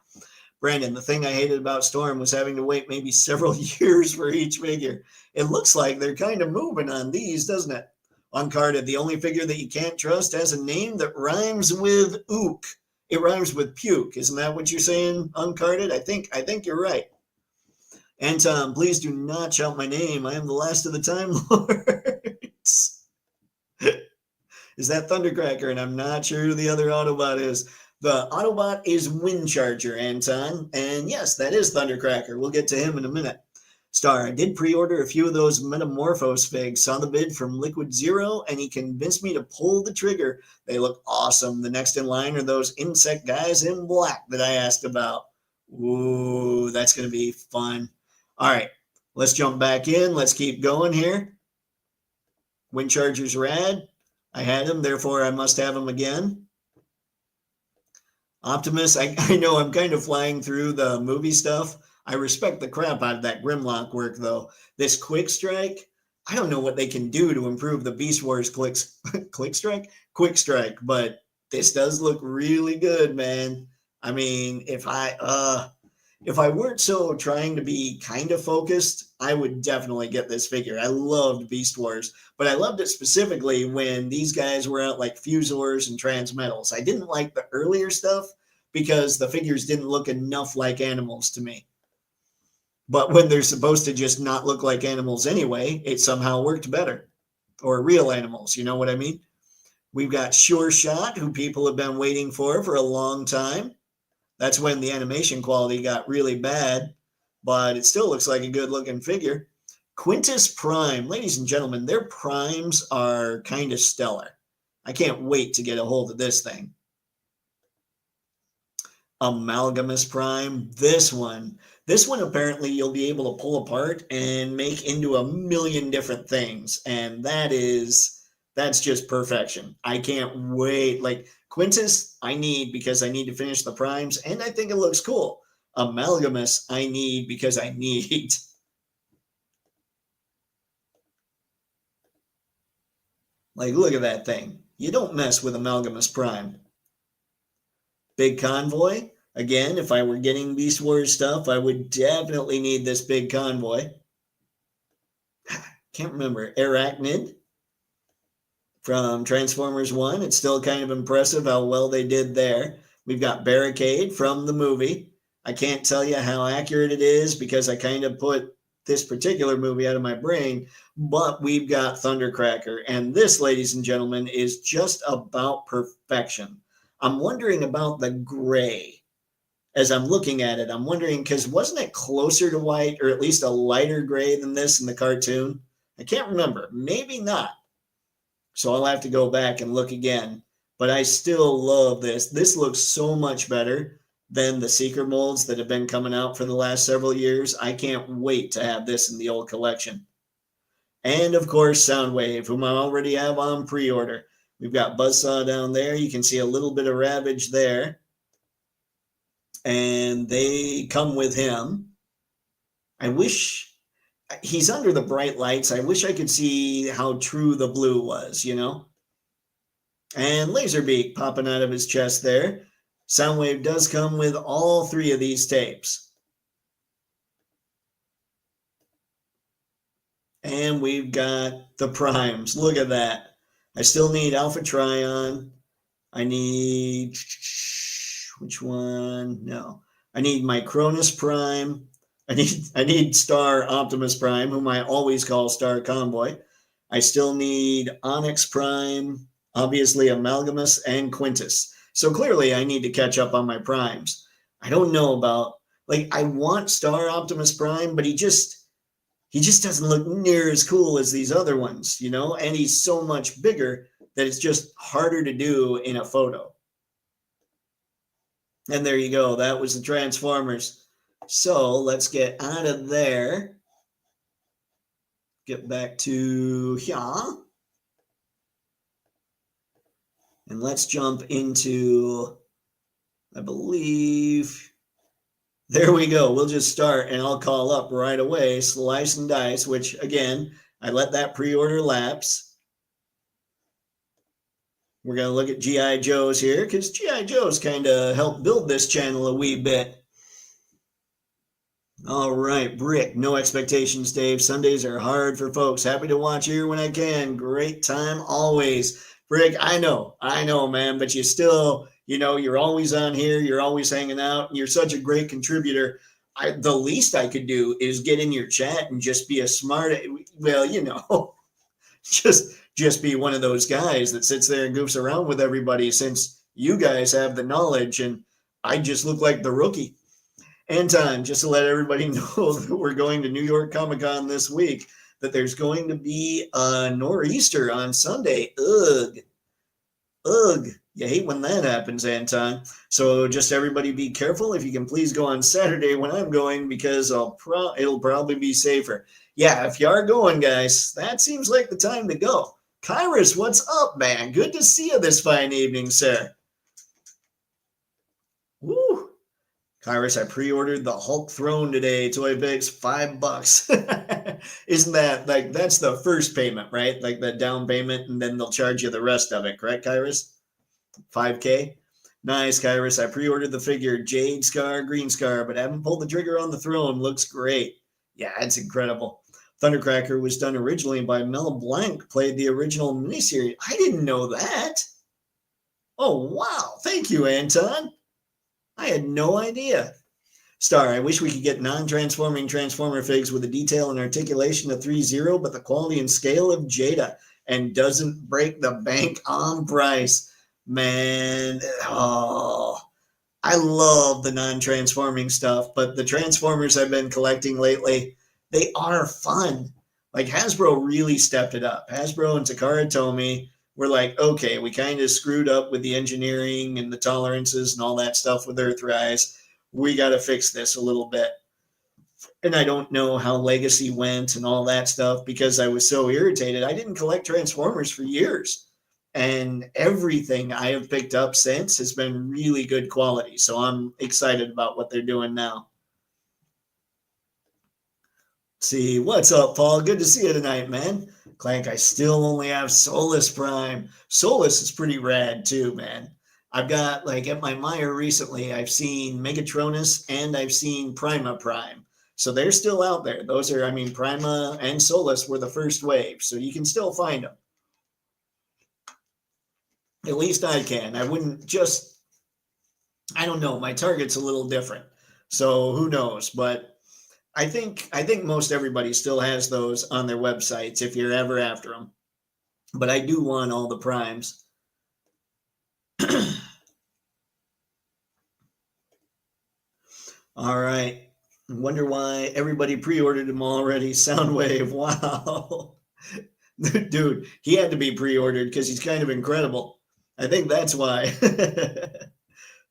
Brandon, the thing I hated about Storm was having to wait maybe several years for each figure. It looks like they're kind of moving on these, doesn't it? Uncarded, the only figure that you can't trust has a name that rhymes with ook. It rhymes with puke. Isn't that what you're saying, Uncarded? I think you're right. Anton, please do not shout my name. I am the last of the Time Lords. Is that Thundercracker? And I'm not sure who the other Autobot is. The Autobot is Windcharger, Anton. And yes, that is Thundercracker. We'll get to him in a minute. Star, I did pre-order a few of those Metamorphose figs. Saw the bid from Liquid Zero, and he convinced me to pull the trigger. They look awesome. The next in line are those insect guys in black that I asked about. Ooh, that's going to be fun. All right, let's jump back in. Let's keep going here. Windcharger's rad. I had him, therefore I must have him again. Optimus, I know I'm kind of flying through the movie stuff. I respect the crap out of that Grimlock work, though. This Quick Strike, I don't know what they can do to improve the Beast Wars Quick Strike, but this does look really good, man. If I weren't so trying to be kind of focused, I would definitely get this figure. I loved Beast Wars, but I loved it specifically when these guys were out like Fusors and Transmetals. I didn't like the earlier stuff because the figures didn't look enough like animals to me. But when they're supposed to just not look like animals anyway, it somehow worked better. Or real animals, you know what I mean? We've got Sure Shot, who people have been waiting for a long time. That's when the animation quality got really bad, but it still looks like a good-looking figure. Quintus Prime. Ladies and gentlemen, their primes are kind of stellar. I can't wait to get a hold of this thing. Amalgamous Prime. This one apparently you'll be able to pull apart and make into a million different things, and that's just perfection. I can't wait. Like Quintus, I need because I need to finish the primes, and I think it looks cool. Amalgamous, I need because I need. Like, look at that thing. You don't mess with Amalgamus Prime. Big Convoy. Again, if I were getting Beast Wars stuff, I would definitely need this big convoy. Can't remember. Arachnid from Transformers 1. It's still kind of impressive how well they did there. We've got Barricade from the movie. I can't tell you how accurate it is because I kind of put this particular movie out of my brain, but we've got Thundercracker. And this, ladies and gentlemen, is just about perfection. I'm wondering about the gray. As I'm looking at it, I'm wondering, because wasn't it closer to white or at least a lighter gray than this in the cartoon? I can't remember. Maybe not. So I'll have to go back and look again. But I still love this. This looks so much better than the Seeker molds that have been coming out for the last several years. I can't wait to have this in the old collection. And of course, Soundwave, whom I already have on pre-order. We've got Buzzsaw down there. You can see a little bit of Ravage there. And they come with him. I wish he's under the bright lights. I wish I could see how true the blue was, you know? And Laserbeak popping out of his chest there. Soundwave does come with all three of these tapes. And we've got the primes. Look at that. I still need Alpha Trion. I need... Which one? No. I need my Cronus Prime. I need Star Optimus Prime, whom I always call Star Convoy. I still need Onyx Prime, obviously Amalgamus, and Quintus. So clearly I need to catch up on my primes. I don't know about, like, I want Star Optimus Prime, but he just doesn't look near as cool as these other ones, you know? And he's so much bigger that it's just harder to do in a photo. And there you go. That was the Transformers. So let's get out of there. Get back to here. And let's jump into, I believe, there we go. We'll just start and I'll call up right away Slice and Dice, which again, I let that pre-order lapse. We're going to look at G.I. Joes here because G.I. Joes kind of helped build this channel a wee bit. All right, Brick, no expectations, Dave. Sundays are hard for folks. Happy to watch here when I can. Great time always. Brick, I know, man, but you still, you know, you're always on here. You're always hanging out. And you're such a great contributor. The least I could do is get in your chat and just be a smart, well, you know, just be one of those guys that sits there and goofs around with everybody since you guys have the knowledge and I just look like the rookie. Anton, just to let everybody know that we're going to New York Comic Con this week, that there's going to be a nor'easter on Sunday. Ugh. You hate when that happens, Anton. So just everybody be careful. If you can please go on Saturday when I'm going, because it'll probably be safer. Yeah, if you are going, guys, that seems like the time to go. Kyrus, what's up, man? Good to see you this fine evening, sir. Woo! Kyrus, I pre-ordered the Hulk Throne today. Toypixx, $5. Isn't that like, that's the first payment, right? Like the down payment, and then they'll charge you the rest of it, correct, Kyrus? $5K? Nice, Kyrus. I pre-ordered the figure Jade Scar, Green Scar, but haven't pulled the trigger on the throne. Looks great. Yeah, it's incredible. Thundercracker was done originally by Mel Blanc, played the original miniseries. I didn't know that. Oh, wow. Thank you, Anton. I had no idea. Star, I wish we could get non-transforming Transformer figs with the detail and articulation of 3.0, but the quality and scale of Jada, and doesn't break the bank on price. Man, oh, I love the non-transforming stuff, but the Transformers I've been collecting lately, they are fun. Like Hasbro really stepped it up. Hasbro and Takara Tomy were like, okay, we kind of screwed up with the engineering and the tolerances and all that stuff with Earthrise. We got to fix this a little bit. And I don't know how Legacy went and all that stuff because I was so irritated. I didn't collect Transformers for years. And everything I have picked up since has been really good quality. So I'm excited about what they're doing now. Let's see, what's up, Paul? Good to see you tonight, man. Clank, I still only have Solus Prime. Solus is pretty rad too, man. I've got, like, at my Meijer recently, I've seen Megatronus and I've seen Prima Prime. So they're still out there. Those are, I mean, Prima and Solus were the first wave, so you can still find them. At least I can. I wouldn't just, I don't know. My target's a little different. So who knows? But I think most everybody still has those on their websites if you're ever after them. But I do want all the primes. All right. Wonder why everybody pre-ordered them already. Soundwave. Wow. Dude, he had to be pre-ordered because he's kind of incredible. I think that's why.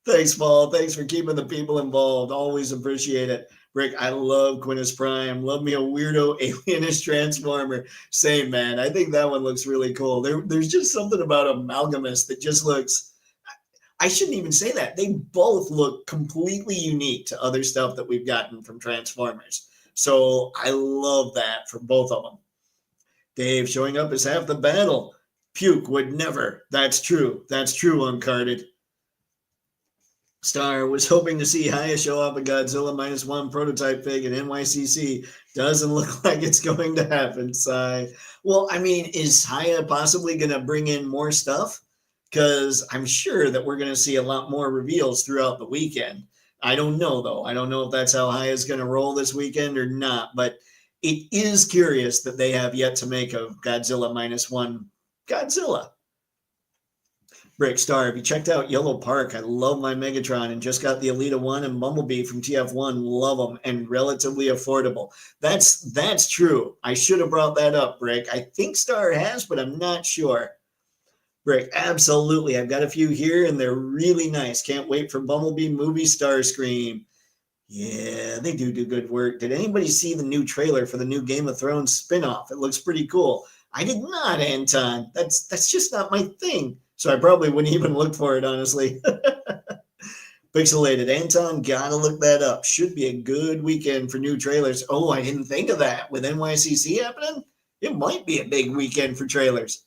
Thanks, Paul. Thanks for keeping the people involved. Always appreciate it. Rick, I love Quintus Prime. Love me a weirdo alienish transformer. Same, man. I think that one looks really cool. There's just something about Amalgamus that just looks. I shouldn't even say that. They both look completely unique to other stuff that we've gotten from Transformers. So I love that for both of them. Dave, showing up is half the battle. Puke would never. That's true. That's true, Uncarded. Star was hoping to see Haya show up a Godzilla -1 prototype fig at NYCC. Doesn't look like it's going to happen, Sai. Well, I mean, is Haya possibly going to bring in more stuff? Because I'm sure that we're going to see a lot more reveals throughout the weekend. I don't know, though. I don't know if that's how Haya's going to roll this weekend or not, but it is curious that they have yet to make a Godzilla -1 Godzilla. Brick Star, have you checked out Yellow Park? I love my Megatron and just got the Elita 1 and Bumblebee from TF1. Love them and relatively affordable. That's true. I should have brought that up, Brick. I think Star has, but I'm not sure. Brick, absolutely. I've got a few here and they're really nice. Can't wait for Bumblebee movie Starscream. Yeah, they do good work. Did anybody see the new trailer for the new Game of Thrones spinoff? It looks pretty cool. I did not, Anton. That's just not my thing. So I probably wouldn't even look for it, honestly. Pixelated. Anton, gotta look that up. Should be a good weekend for new trailers. Oh, I didn't think of that. With NYCC happening, it might be a big weekend for trailers.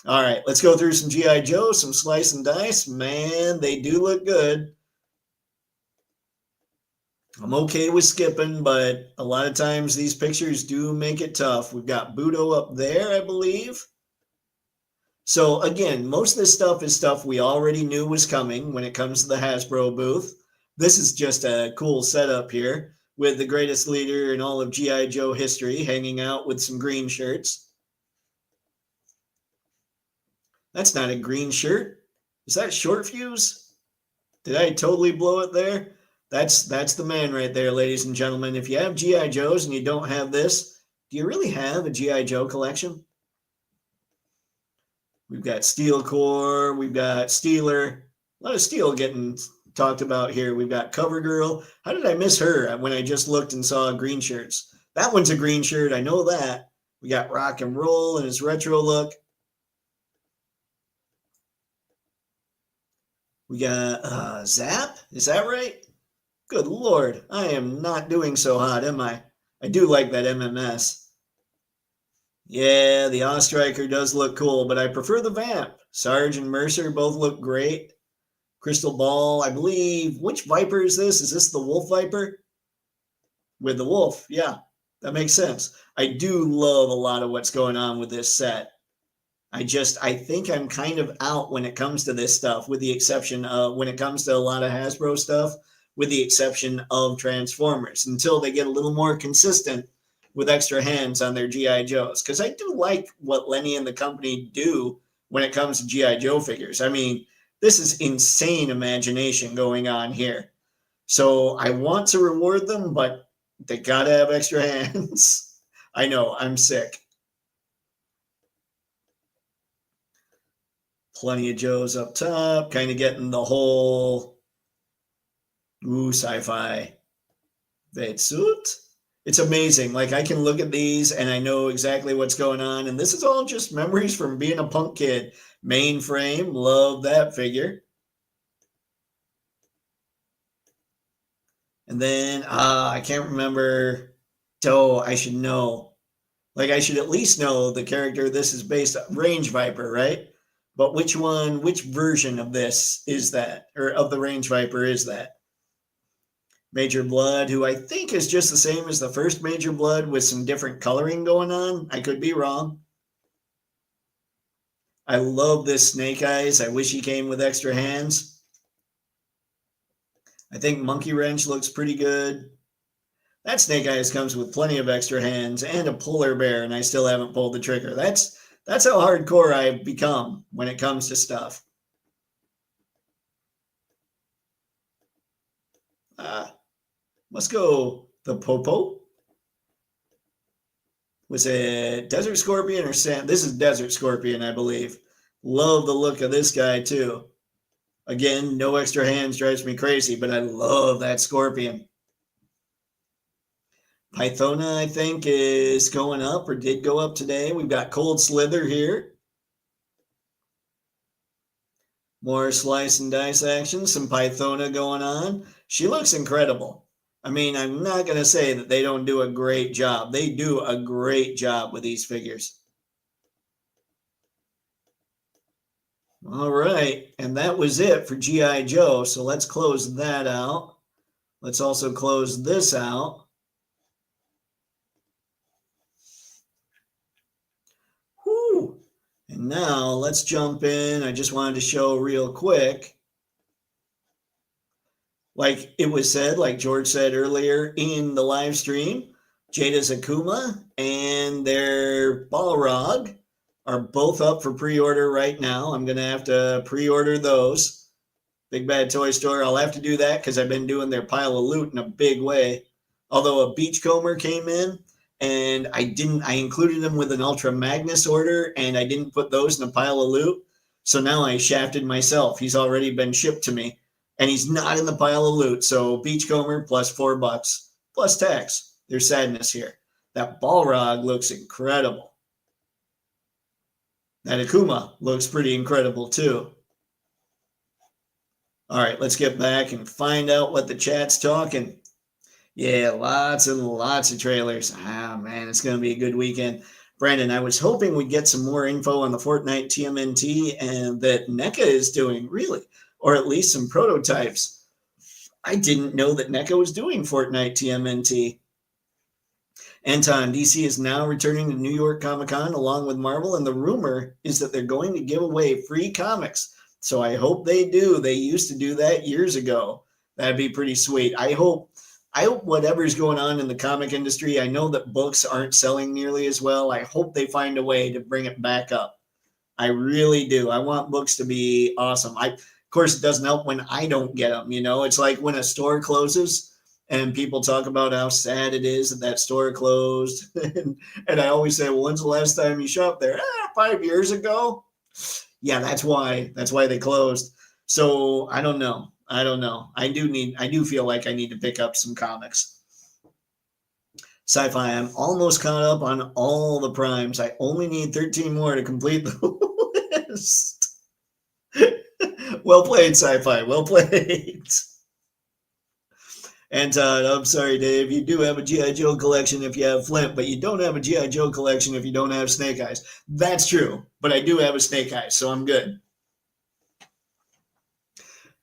All right, let's go through some G.I. Joe, some slice and dice. Man, they do look good. I'm okay with skipping, but a lot of times these pictures do make it tough. We've got Budo up there, I believe. So again, most of this stuff is stuff we already knew was coming when it comes to the Hasbro booth. This is just a cool setup here with the greatest leader in all of G.I. Joe history hanging out with some green shirts. That's not a green shirt. Is that Short Fuse? Did I totally blow it there? That's the man right there, ladies and gentlemen. If you have G.I. Joes and you don't have this, do you really have a G.I. Joe collection? We've got Steel Core. We've got Steeler. A lot of Steel getting talked about here. We've got CoverGirl. How did I miss her when I just looked and saw green shirts? That one's a green shirt. I know that. We got Rock and Roll in his retro look. We got Zap. Is that right? Good Lord. I am not doing so hot, am I? I do like that MMS. Yeah, the Ostriker does look cool, but I prefer the Vamp. Sarge and Mercer both look great. Crystal Ball, I believe. Which Viper is this? Is this the Wolf Viper? With the Wolf, yeah, that makes sense. I do love a lot of what's going on with this set. I think I'm kind of out when it comes to this stuff, with the exception of when it comes to a lot of Hasbro stuff, with the exception of Transformers, until they get a little more consistent with extra hands on their G.I. Joes. Because I do like what Lenny and the company do when it comes to G.I. Joe figures. I mean, this is insane imagination going on here. So I want to reward them, but they gotta have extra hands. I know, I'm sick. Plenty of Joes up top, kind of getting the whole sci-fi suit. It's amazing. Like, I can look at these and I know exactly what's going on. And this is all just memories from being a punk kid. Mainframe, love that figure. And then, I can't remember. Oh, I should know. Like I should at least know the character this is based on. Range Viper, right? But which version of this is that? Or of the Range Viper is that? Major Blood, who I think is just the same as the first Major Blood with some different coloring going on. I could be wrong. I love this Snake Eyes. I wish he came with extra hands. I think Monkey Wrench looks pretty good. That Snake Eyes comes with plenty of extra hands and a polar bear, and I still haven't pulled the trigger. That's how hardcore I've become when it comes to stuff. Let's go the Popo. Was it Desert Scorpion or Sand? This is Desert Scorpion, I believe. Love the look of this guy, too. Again, no extra hands drives me crazy, but I love that Scorpion. Pythona, I think, is going up or did go up today. We've got Cold Slither here. More slice and dice action, some Pythona going on. She looks incredible. I mean, I'm not going to say that they don't do a great job. They do a great job with these figures. All right, and that was it for G.I. Joe. So let's close that out. Let's also close this out. Whew. And now let's jump in. I just wanted to show real quick. Like it was said, like George said earlier in the live stream, Jada's Akuma and their Balrog are both up for pre-order right now. I'm going to have to pre-order those. Big Bad Toy Store. I'll have to do that because I've been doing their pile of loot in a big way. Although a Beachcomber came in and I included them with an Ultra Magnus order and I didn't put those in a pile of loot. So now I shafted myself. He's already been shipped to me. And he's not in the pile of loot. So Beachcomber plus $4 plus tax. There's sadness here. That Balrog looks incredible. That Akuma looks pretty incredible too. All right, let's get back and find out what the chat's talking. Yeah, lots and lots of trailers. Ah, man, it's going to be a good weekend. Brandon, I was hoping we'd get some more info on the Fortnite TMNT and that NECA is doing, really. Or at least some prototypes. I didn't know that NECA was doing Fortnite TMNT. Anton, DC is now returning to New York Comic-Con along with Marvel, and the rumor is that they're going to give away free comics. So I hope they do. They used to do that years ago. That'd be pretty sweet. I hope whatever's going on in the comic industry, I know that books aren't selling nearly as well. I hope they find a way to bring it back up. I really do. I want books to be awesome. Of course, it doesn't help when I don't get them. You know, it's like when a store closes and people talk about how sad it is that store closed. and I always say, well, when's the last time you shopped there? 5 years ago. Yeah, that's why they closed. So I don't know. I do feel like I need to pick up some comics. Sci-Fi, I'm almost caught up on all the primes. I only need 13 more to complete the list. Well played, Sci-Fi. Well played. And I'm sorry, Dave. You do have a G.I. Joe collection if you have Flint, but you don't have a G.I. Joe collection if you don't have Snake Eyes. That's true, but I do have a Snake Eyes, so I'm good.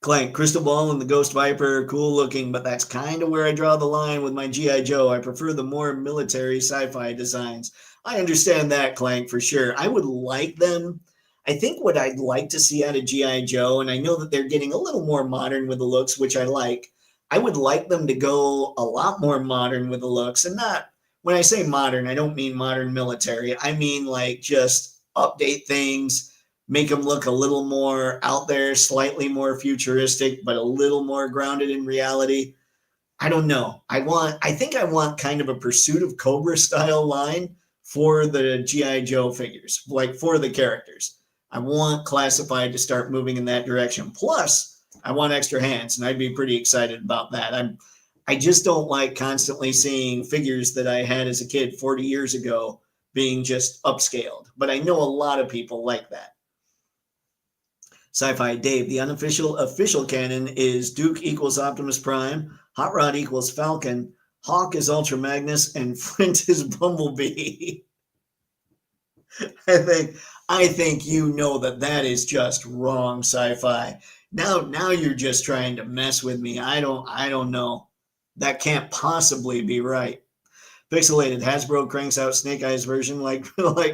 Clank, Crystal Ball and the Ghost Viper are cool looking, but that's kind of where I draw the line with my G.I. Joe. I prefer the more military sci-fi designs. I understand that, Clank, for sure. I would like them. I think what I'd like to see out of G.I. Joe, and I know that they're getting a little more modern with the looks, which I like. I would like them to go a lot more modern with the looks. And not, when I say modern, I don't mean modern military. I mean like just update things, make them look a little more out there, slightly more futuristic, but a little more grounded in reality. I don't know. I think I want kind of a Pursuit of Cobra style line for the G.I. Joe figures, like for the characters. I want Classified to start moving in that direction. Plus, I want extra hands, and I'd be pretty excited about that. I just don't like constantly seeing figures that I had as a kid 40 years ago being just upscaled. But I know a lot of people like that. Sci-Fi Dave, the official canon is Duke equals Optimus Prime, Hot Rod equals Falcon, Hawk is Ultra Magnus, and Flint is Bumblebee. I think you know that is just wrong sci-fi. Now you're just trying to mess with me. I don't know. That can't possibly be right. Pixelated Hasbro cranks out Snake Eyes version like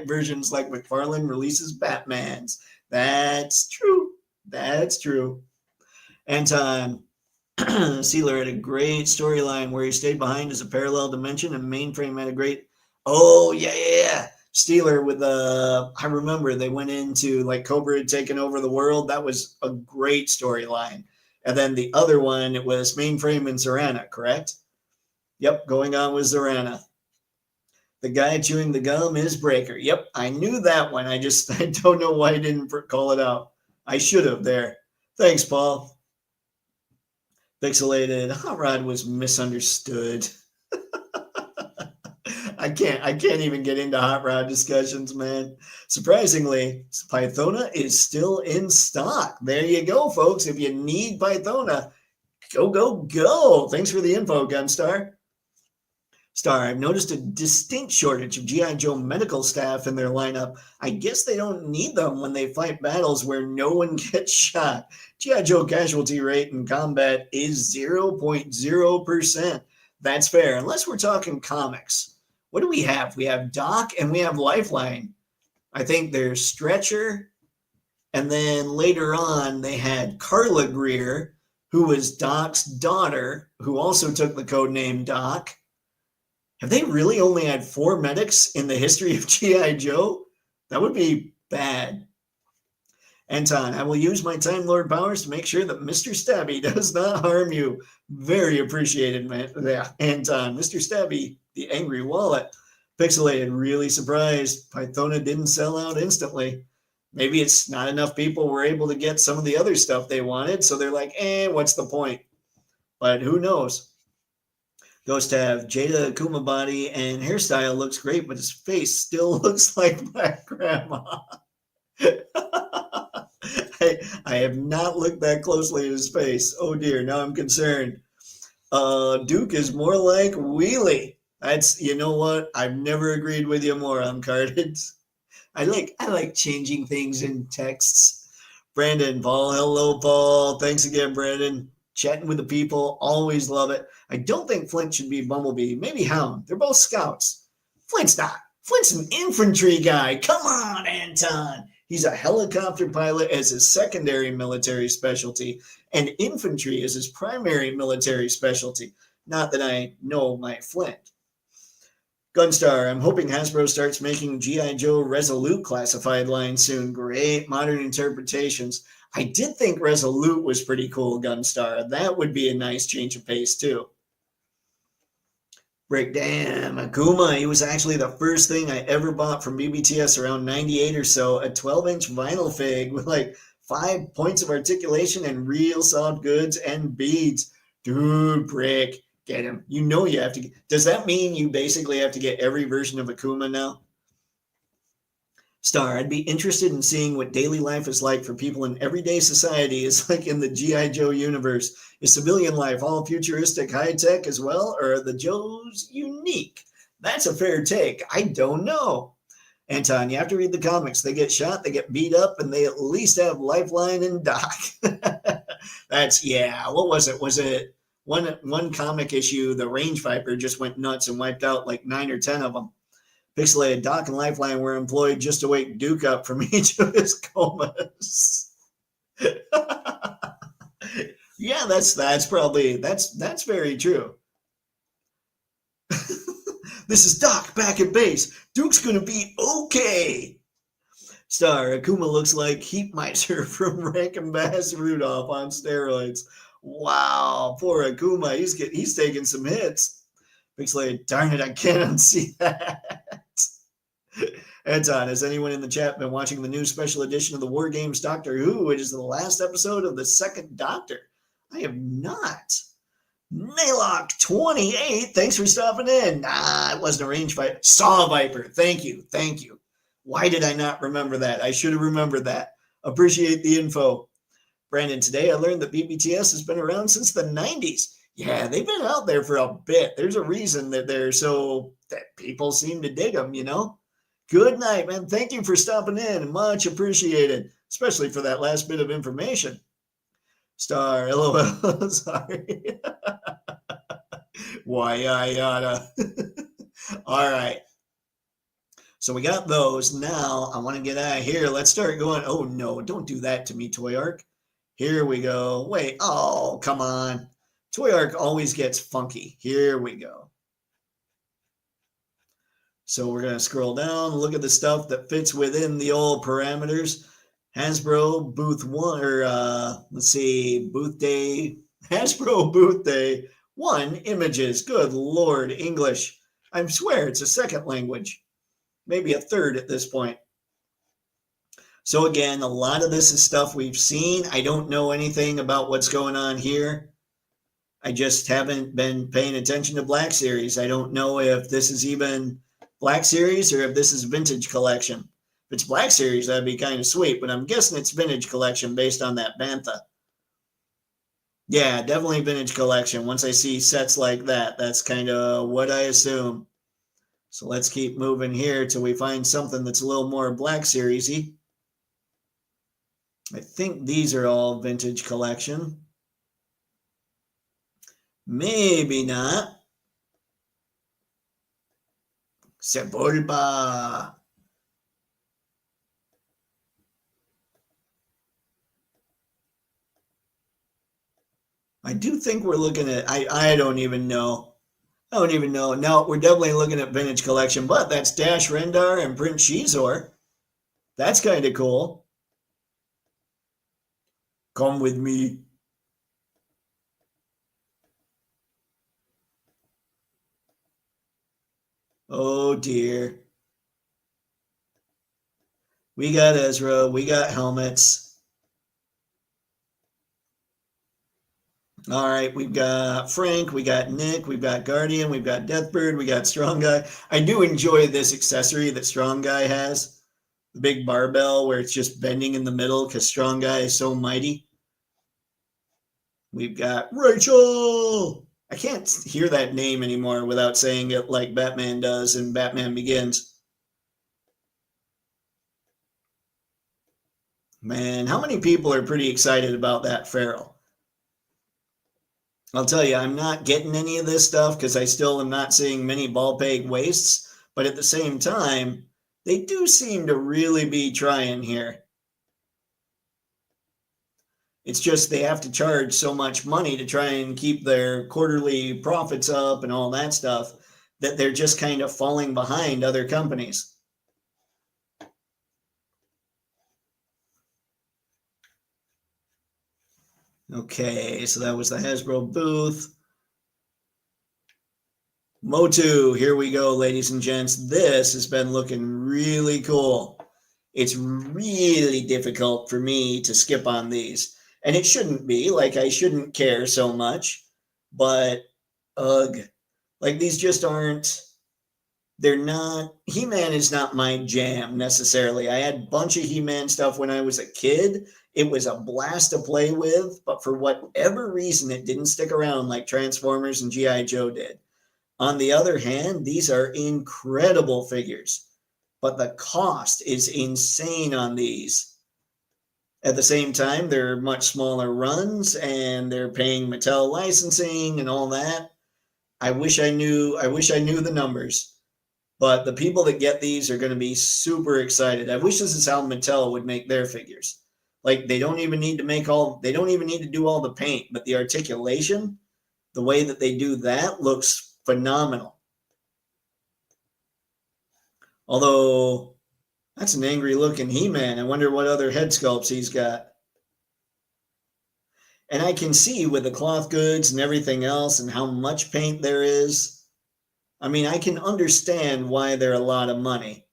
versions like McFarlane releases Batman's. That's true. That's true. Anton Sealer had a great storyline where he stayed behind as a parallel dimension, and Mainframe had a great. Oh yeah. Steeler with I remember they went into like Cobra had taken over the world. That was a great storyline. And then the other one, it was Mainframe and Zorana, correct? Yep, going on with Zorana. The guy chewing the gum is Breaker. Yep, I knew that one. I don't know why I didn't call it out. I should have there. Thanks, Paul. Pixelated. Hot Rod was misunderstood. I can't even get into Hot Rod discussions, man. Surprisingly, Pythona is still in stock. There you go, folks. If you need Pythona, go. Thanks for the info, Gunstar. Star, I've noticed a distinct shortage of G.I. Joe medical staff in their lineup. I guess they don't need them when they fight battles where no one gets shot. G.I. Joe casualty rate in combat is 0.0%. That's fair, unless we're talking comics. What do we have? We have Doc and we have Lifeline. I think there's Stretcher. And then later on, they had Carla Greer, who was Doc's daughter, who also took the code name Doc. Have they really only had 4 medics in the history of G.I. Joe? That would be bad. Anton, I will use my Time Lord powers to make sure that Mr. Stabby does not harm you. Very appreciated, man. Yeah, Anton, Mr. Stabby, the angry wallet. Pixelated, really surprised. Pythona didn't sell out instantly. Maybe it's not enough people were able to get some of the other stuff they wanted, so they're like, what's the point? But who knows? Ghost have Jada Akuma body and hairstyle looks great, but his face still looks like my grandma. I have not looked that closely at his face. Oh dear, now I'm concerned. Duke is more like Wheelie. You know what? I've never agreed with you more, Uncarded. I like changing things in texts. Brandon, Paul, hello, Paul. Thanks again, Brandon. Chatting with the people, always love it. I don't think Flint should be Bumblebee. Maybe Hound. They're both scouts. Flint's not. Flint's an infantry guy. Come on, Anton. He's a helicopter pilot as his secondary military specialty, and infantry is his primary military specialty. Not that I know my Flint. Gunstar, I'm hoping Hasbro starts making G.I. Joe Resolute classified line soon. Great modern interpretations. I did think Resolute was pretty cool, Gunstar. That would be a nice change of pace, too. Damn, Akuma, he was actually the first thing I ever bought from BBTS around 98 or so, a 12-inch vinyl fig with like 5 points of articulation and real soft goods and beads. Dude, Brick, get him. You know you have to. Does that mean you basically have to get every version of Akuma now? Star, I'd be interested in seeing what daily life is like for people in everyday society is like in the G.I. Joe universe. Is civilian life all futuristic high-tech as well, or are the Joes unique? That's a fair take. I don't know. Anton, you have to read the comics. They get shot, they get beat up, and they at least have Lifeline and Doc. What was it? Was it one comic issue, the Range Viper just went nuts and wiped out like 9 or 10 of them. Pixelated, Doc and Lifeline were employed just to wake Duke up from each of his comas. Yeah, that's very true. This is Doc back at base. Duke's gonna be okay. Star, Akuma looks like Heat Miser from Rankin Bass Rudolph on steroids. Wow, poor Akuma, he's taking some hits. Pixelated, darn it, I can't unsee that. Anton, has anyone in the chat been watching the new special edition of the War Games Doctor Who? It is the last episode of the second Doctor. I have not. Naylock 28, thanks for stopping in. Nah, it wasn't a Range Viper. Saw Viper. Thank you. Why did I not remember that? I should have remembered that. Appreciate the info. Brandon, today I learned that BBTS has been around since the 90s. Yeah, they've been out there for a bit. There's a reason that that people seem to dig them, Good night, man. Thank you for stopping in. Much appreciated, especially for that last bit of information. Star, LOL. Sorry. Why I oughta. All right. So we got those. Now I want to get out of here. Let's start going. Oh no, don't do that to me, Toy Arc. Here we go. Wait. Oh, come on. Toy Arc always gets funky. Here we go. So we're going to scroll down, look at the stuff that fits within the old parameters. Hasbro booth one, or let's see, booth day, Hasbro booth day one, images. Good Lord, English. I swear it's a second language, maybe a third at this point. So again, a lot of this is stuff we've seen. I don't know anything about what's going on here. I just haven't been paying attention to Black Series. I don't know if this is even Black Series or if this is Vintage Collection. If it's Black Series, that'd be kind of sweet, but I'm guessing it's Vintage Collection based on that Bantha. Yeah, definitely Vintage Collection. Once I see sets like that, that's kind of what I assume. So let's keep moving here till we find something that's a little more Black Series-y. I think these are all Vintage Collection. Maybe not. Sepulpa. I do think we're looking at, I don't even know. I don't even know. No, we're definitely looking at Vintage Collection, but that's Dash Rendar and Prince Shizor. That's kind of cool. Come with me. Oh dear. We got Ezra. We got helmets. All right, we've got Frank, we got Nick, we've got Guardian, we've got Deathbird, we got Strong Guy. I do enjoy this accessory that Strong Guy has. The big barbell where it's just bending in the middle because Strong Guy is so mighty. We've got Rachel. I can't hear that name anymore without saying it like Batman does in Batman Begins. Man, how many people are pretty excited about that Feral? I'll tell you, I'm not getting any of this stuff because I still am not seeing many ball peg wastes, but at the same time, they do seem to really be trying here. It's just they have to charge so much money to try and keep their quarterly profits up and all that stuff that they're just kind of falling behind other companies. Okay, so that was the Hasbro booth. Motu, here we go, ladies and gents. This has been looking really cool. It's really difficult for me to skip on these. And it shouldn't be, like I shouldn't care so much. But, ugh, like these just aren't, they're not, He-Man is not my jam necessarily. I had a bunch of He-Man stuff when I was a kid. It was a blast to play with, but for whatever reason, it didn't stick around like Transformers and G.I. Joe did. On the other hand, these are incredible figures, but the cost is insane on these. At the same time, they're much smaller runs and they're paying Mattel licensing and all that. I wish I knew the numbers, but the people that get these are going to be super excited. I wish this is how Mattel would make their figures. Like they don't even need to do all the paint, but the articulation, the way that they do that looks phenomenal. Although that's an angry looking He-Man. I wonder what other head sculpts he's got. And I can see with the cloth goods and everything else and how much paint there is. I mean, I can understand why they're a lot of money.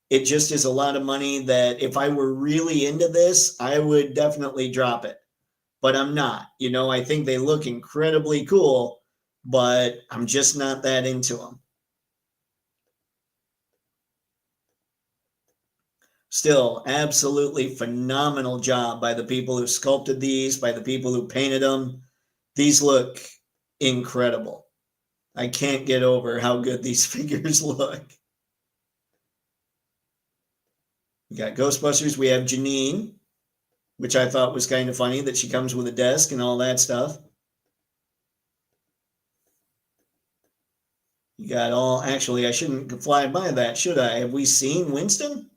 It just is a lot of money that if I were really into this, I would definitely drop it. But I'm not. You know, I think they look incredibly cool, but I'm just not that into them. Still, absolutely phenomenal job by the people who sculpted these, by the people who painted them. These look incredible. I can't get over how good these figures look. We got Ghostbusters. We have Janine, which I thought was kind of funny that she comes with a desk and all that stuff. You got all, actually, I shouldn't fly by that, should I? Have we seen Winston?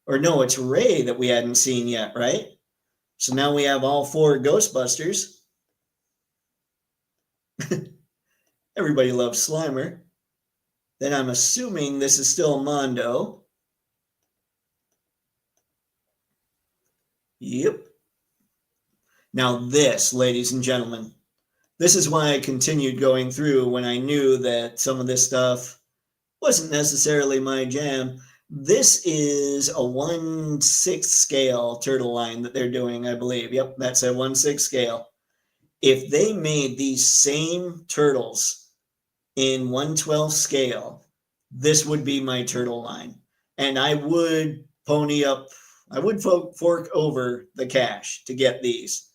Or no, it's Ray that we hadn't seen yet, right? So now we have all 4 Ghostbusters. Everybody loves Slimer. Then I'm assuming this is still Mondo. Yep. Now this, ladies and gentlemen, this is why I continued going through when I knew that some of this stuff wasn't necessarily my jam. This is a 1/6 scale turtle line that they're doing, I believe. Yep, that's a 1/6 scale. If they made these same turtles in 1/12 scale, this would be my turtle line. And I would pony up, I would fork over the cash to get these.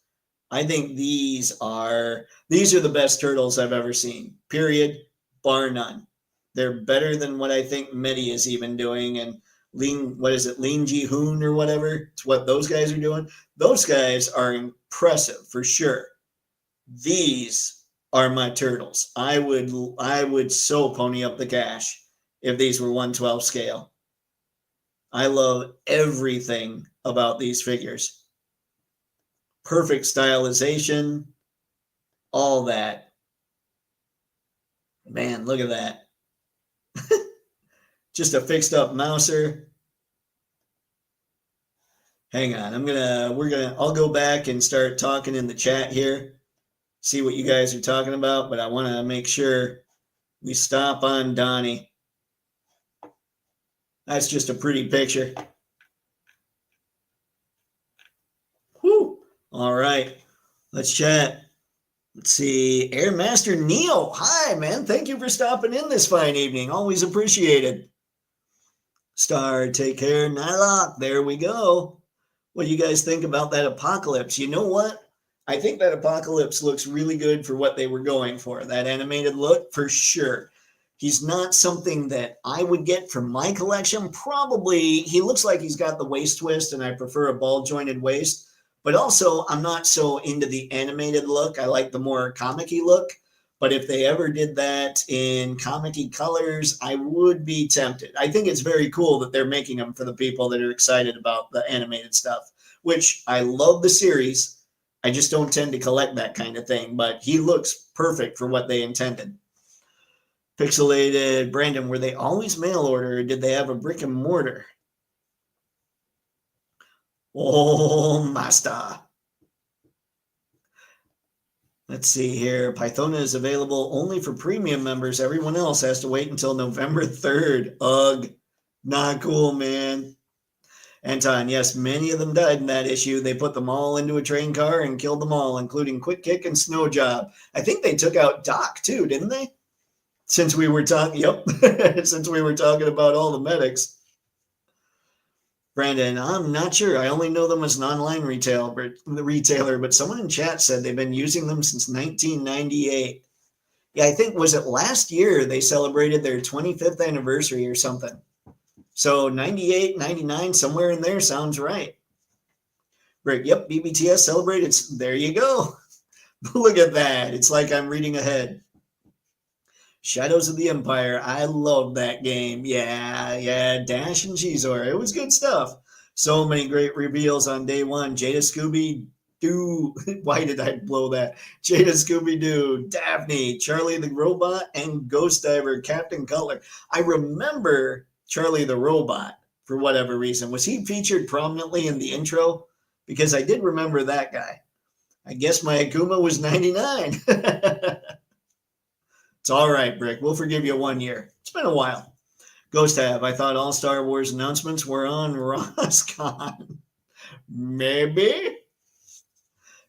I think these are the best turtles I've ever seen, period, bar none. They're better than what I think Medi is even doing, and Lean Ji Hoon or whatever. It's what those guys are doing. Those guys are impressive for sure. These are my turtles. I would so pony up the cash if these were 1/12 scale. I love everything about these figures. Perfect stylization, all that. Man, look at that. Just a fixed up Mouser. Hang on, I'll go back and start talking in the chat here. See what you guys are talking about, but I want to make sure we stop on Donnie. That's just a pretty picture. Whew. All right, let's chat. Let's see, Airmaster Neo. Hi, man. Thank you for stopping in this fine evening. Always appreciated. Star, take care. Nylock, there we go. What do you guys think about that Apocalypse? You know what? I think that Apocalypse looks really good for what they were going for. That animated look, for sure. He's not something that I would get from my collection. Probably, he looks like he's got the waist twist, and I prefer a ball-jointed waist. But also, I'm not so into the animated look. I like the more comic-y look. But if they ever did that in comic-y colors, I would be tempted. I think it's very cool that they're making them for the people that are excited about the animated stuff, which I love the series. I just don't tend to collect that kind of thing. But he looks perfect for what they intended. Pixelated. Brandon, were they always mail order, or did they have a brick and mortar? Oh, master. Let's see here. Pythona is available only for premium members. Everyone else has to wait until November 3rd. Ugh. Not cool, man. Anton, yes, many of them died in that issue. They put them all into a train car and killed them all, including Quick Kick and Snow Job. I think they took out Doc, too, didn't they? Since we were talking, yep. Since we were talking about all the medics. Brandon, I'm not sure. I only know them as an online retailer, but someone in chat said they've been using them since 1998. Yeah, I think, was it last year they celebrated their 25th anniversary or something? So 98, 99, somewhere in there sounds right. Rick, yep, BBTS celebrated. There you go. Look at that. It's like I'm reading ahead. Shadows of the Empire. I love that game. Yeah. Dash and Shizor. It was good stuff. So many great reveals on day one. Jada Scooby-Doo. Why did I blow that? Jada Scooby-Doo, Daphne, Charlie the Robot, and Ghost Diver Captain Cutler. I remember Charlie the Robot for whatever reason. Was he featured prominently in the intro? Because I did remember that guy. I guess my Akuma was 99. It's all right, Brick. We'll forgive you 1 year. It's been a while. Ghost Tab. I thought all Star Wars announcements were on Roscon. Maybe?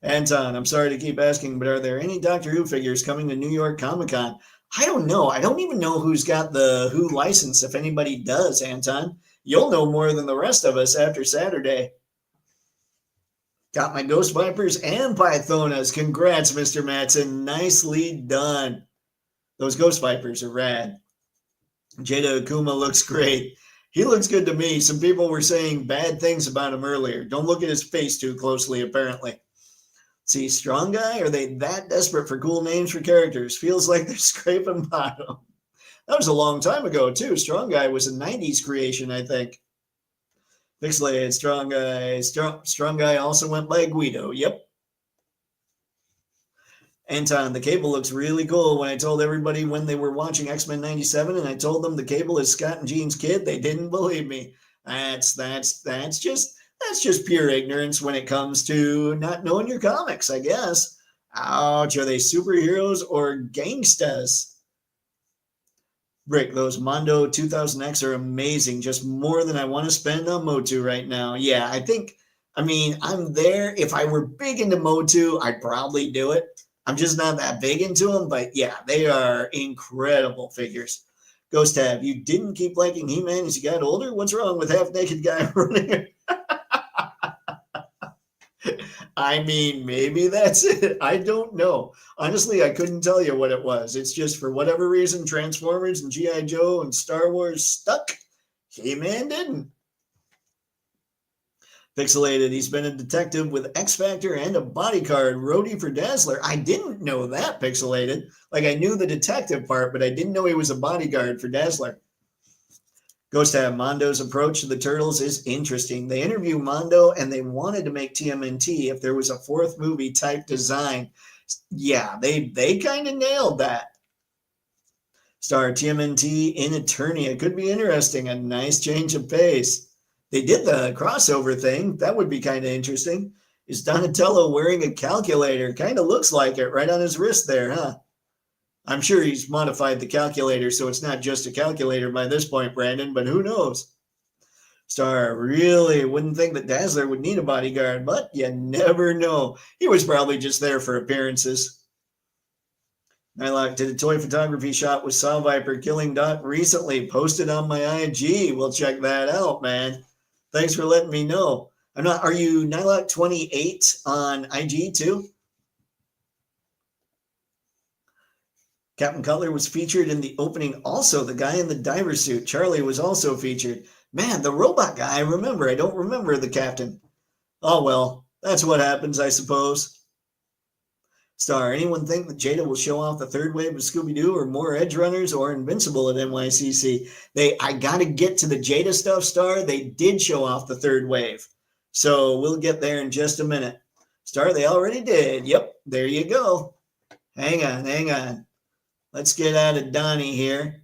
Anton, I'm sorry to keep asking, but are there any Doctor Who figures coming to New York Comic Con? I don't know. I don't even know who's got the Who license, if anybody does, Anton. You'll know more than the rest of us after Saturday. Got my Ghost Vipers and Pythonas. Congrats, Mr. Matson. Nicely done. Those Ghost Vipers are rad. Jada Akuma looks great. He looks good to me. Some people were saying bad things about him earlier. Don't look at his face too closely, apparently. See, Strong Guy? Are they that desperate for cool names for characters? Feels like they're scraping bottom. That was a long time ago, too. Strong Guy was a 90s creation, I think. Pixelated Strong Guy. Strong Guy also went by Guido. Yep. Anton, the Cable looks really cool. When I told everybody when they were watching X-Men 97 and I told them the Cable is Scott and Jean's kid, they didn't believe me. That's just pure ignorance when it comes to not knowing your comics, I guess. Ouch, are they superheroes or gangstas? Rick, those Mondo 2000X are amazing. Just more than I want to spend on Motu right now. Yeah, I'm there. If I were big into Motu, I'd probably do it. I'm just not that big into them, but yeah, they are incredible figures. Ghost Tab, you didn't keep liking He-Man as you got older? What's wrong with half-naked guy running? I mean, maybe that's it. I don't know. Honestly, I couldn't tell you what it was. It's just for whatever reason, Transformers and G.I. Joe and Star Wars stuck. He-Man didn't. Pixelated, he's been a detective with X Factor and a bodyguard, roadie for Dazzler. I didn't know that, Pixelated. Like, I knew the detective part, but I didn't know he was a bodyguard for Dazzler. Ghost Tab, Mondo's approach to the Turtles is interesting. They interview Mondo, and they wanted to make TMNT if there was a fourth movie type design. Yeah, they kind of nailed that. Star TMNT in Eternia could be interesting. A nice change of pace. They did the crossover thing. That would be kind of interesting. Is Donatello wearing a calculator? Kind of looks like it right on his wrist there, huh? I'm sure he's modified the calculator, so it's not just a calculator by this point, Brandon, but who knows? Star, really wouldn't think that Dazzler would need a bodyguard, but you never know. He was probably just there for appearances. Nylock did a toy photography shot with Saw Viper killing Dot recently. Posted on my IG. We'll check that out, man. Thanks for letting me know. Are you Nylock28 on IG too? Captain Cutler was featured in the opening. Also, the guy in the diver suit, Charlie, was also featured. Man, the robot guy, I remember. I don't remember the captain. Oh, well, that's what happens, I suppose. Star, anyone think that Jada will show off the third wave of Scooby-Doo or more Edge Runners or Invincible at NYCC? I got to get to the Jada stuff, Star. They did show off the third wave. So we'll get there in just a minute. Star, they already did. Yep, there you go. Hang on. Let's get out of Donnie here.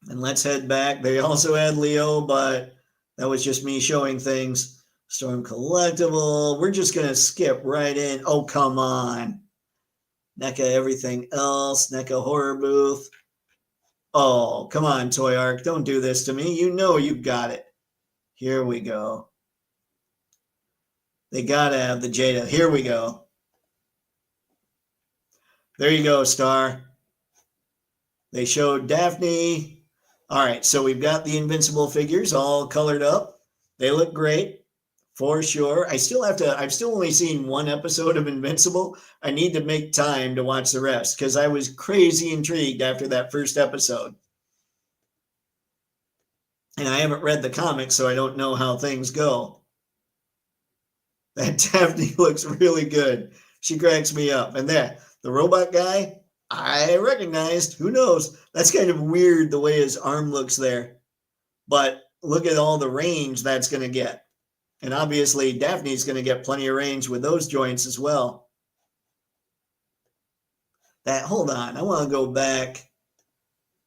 And let's head back. They also had Leo, but that was just me showing things. Storm Collectible. We're just going to skip right in. Oh, come on. NECA everything else. NECA Horror Booth. Oh, come on, Toy Arc. Don't do this to me. You know you got it. Here we go. They got to have the Jada. Here we go. There you go, Star. They showed Daphne. All right, so we've got the Invincible figures all colored up. They look great. For sure. I've still only seen one episode of Invincible. I need to make time to watch the rest because I was crazy intrigued after that first episode. And I haven't read the comics, so I don't know how things go. That Daphne looks really good. She cracks me up. And the robot guy, I recognized. Who knows? That's kind of weird the way his arm looks there. But look at all the range that's going to get. And obviously, Daphne's going to get plenty of range with those joints as well. Hold on, I want to go back.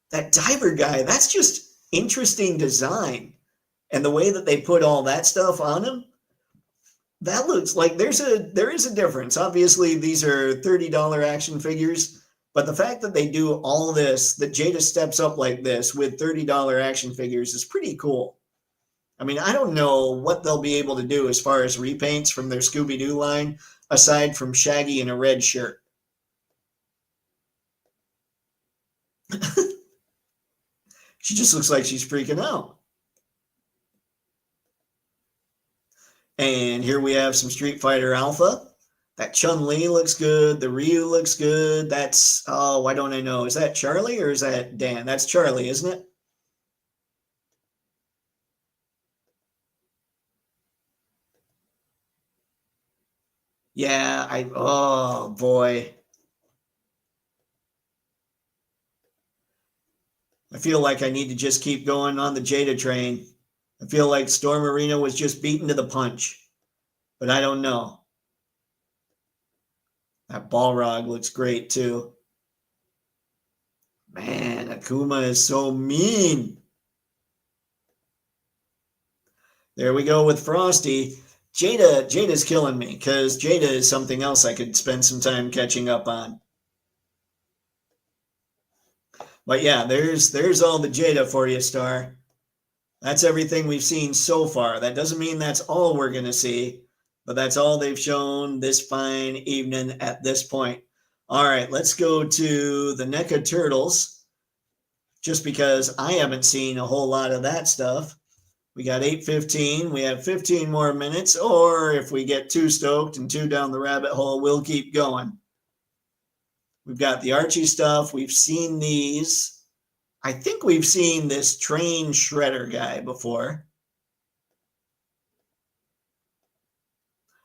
That diver guy, that's just interesting design. And the way that they put all that stuff on him, that looks like there is a difference. Obviously, these are $30 action figures. But the fact that they do all this, that Jada steps up like this with $30 action figures is pretty cool. I mean, I don't know what they'll be able to do as far as repaints from their Scooby-Doo line, aside from Shaggy in a red shirt. She just looks like she's freaking out. And here we have some Street Fighter Alpha. That Chun-Li looks good. The Ryu looks good. Why don't I know? Is that Charlie or is that Dan? That's Charlie, isn't it? Yeah, oh boy. I feel like I need to just keep going on the Jada train. I feel like Storm Arena was just beaten to the punch, but I don't know. That Balrog looks great too. Man, Akuma is so mean. There we go with Frosty. Jada's killing me because Jada is something else I could spend some time catching up on. But yeah, there's all the Jada for you, Star. That's everything we've seen so far. That doesn't mean that's all we're going to see, but that's all they've shown this fine evening at this point. All right, let's go to the NECA Turtles, just because I haven't seen a whole lot of that stuff. We got 8:15. We have 15 more minutes, or if we get too stoked and too down the rabbit hole, we'll keep going. We've got the Archie stuff. We've seen these. I think we've seen this train shredder guy before.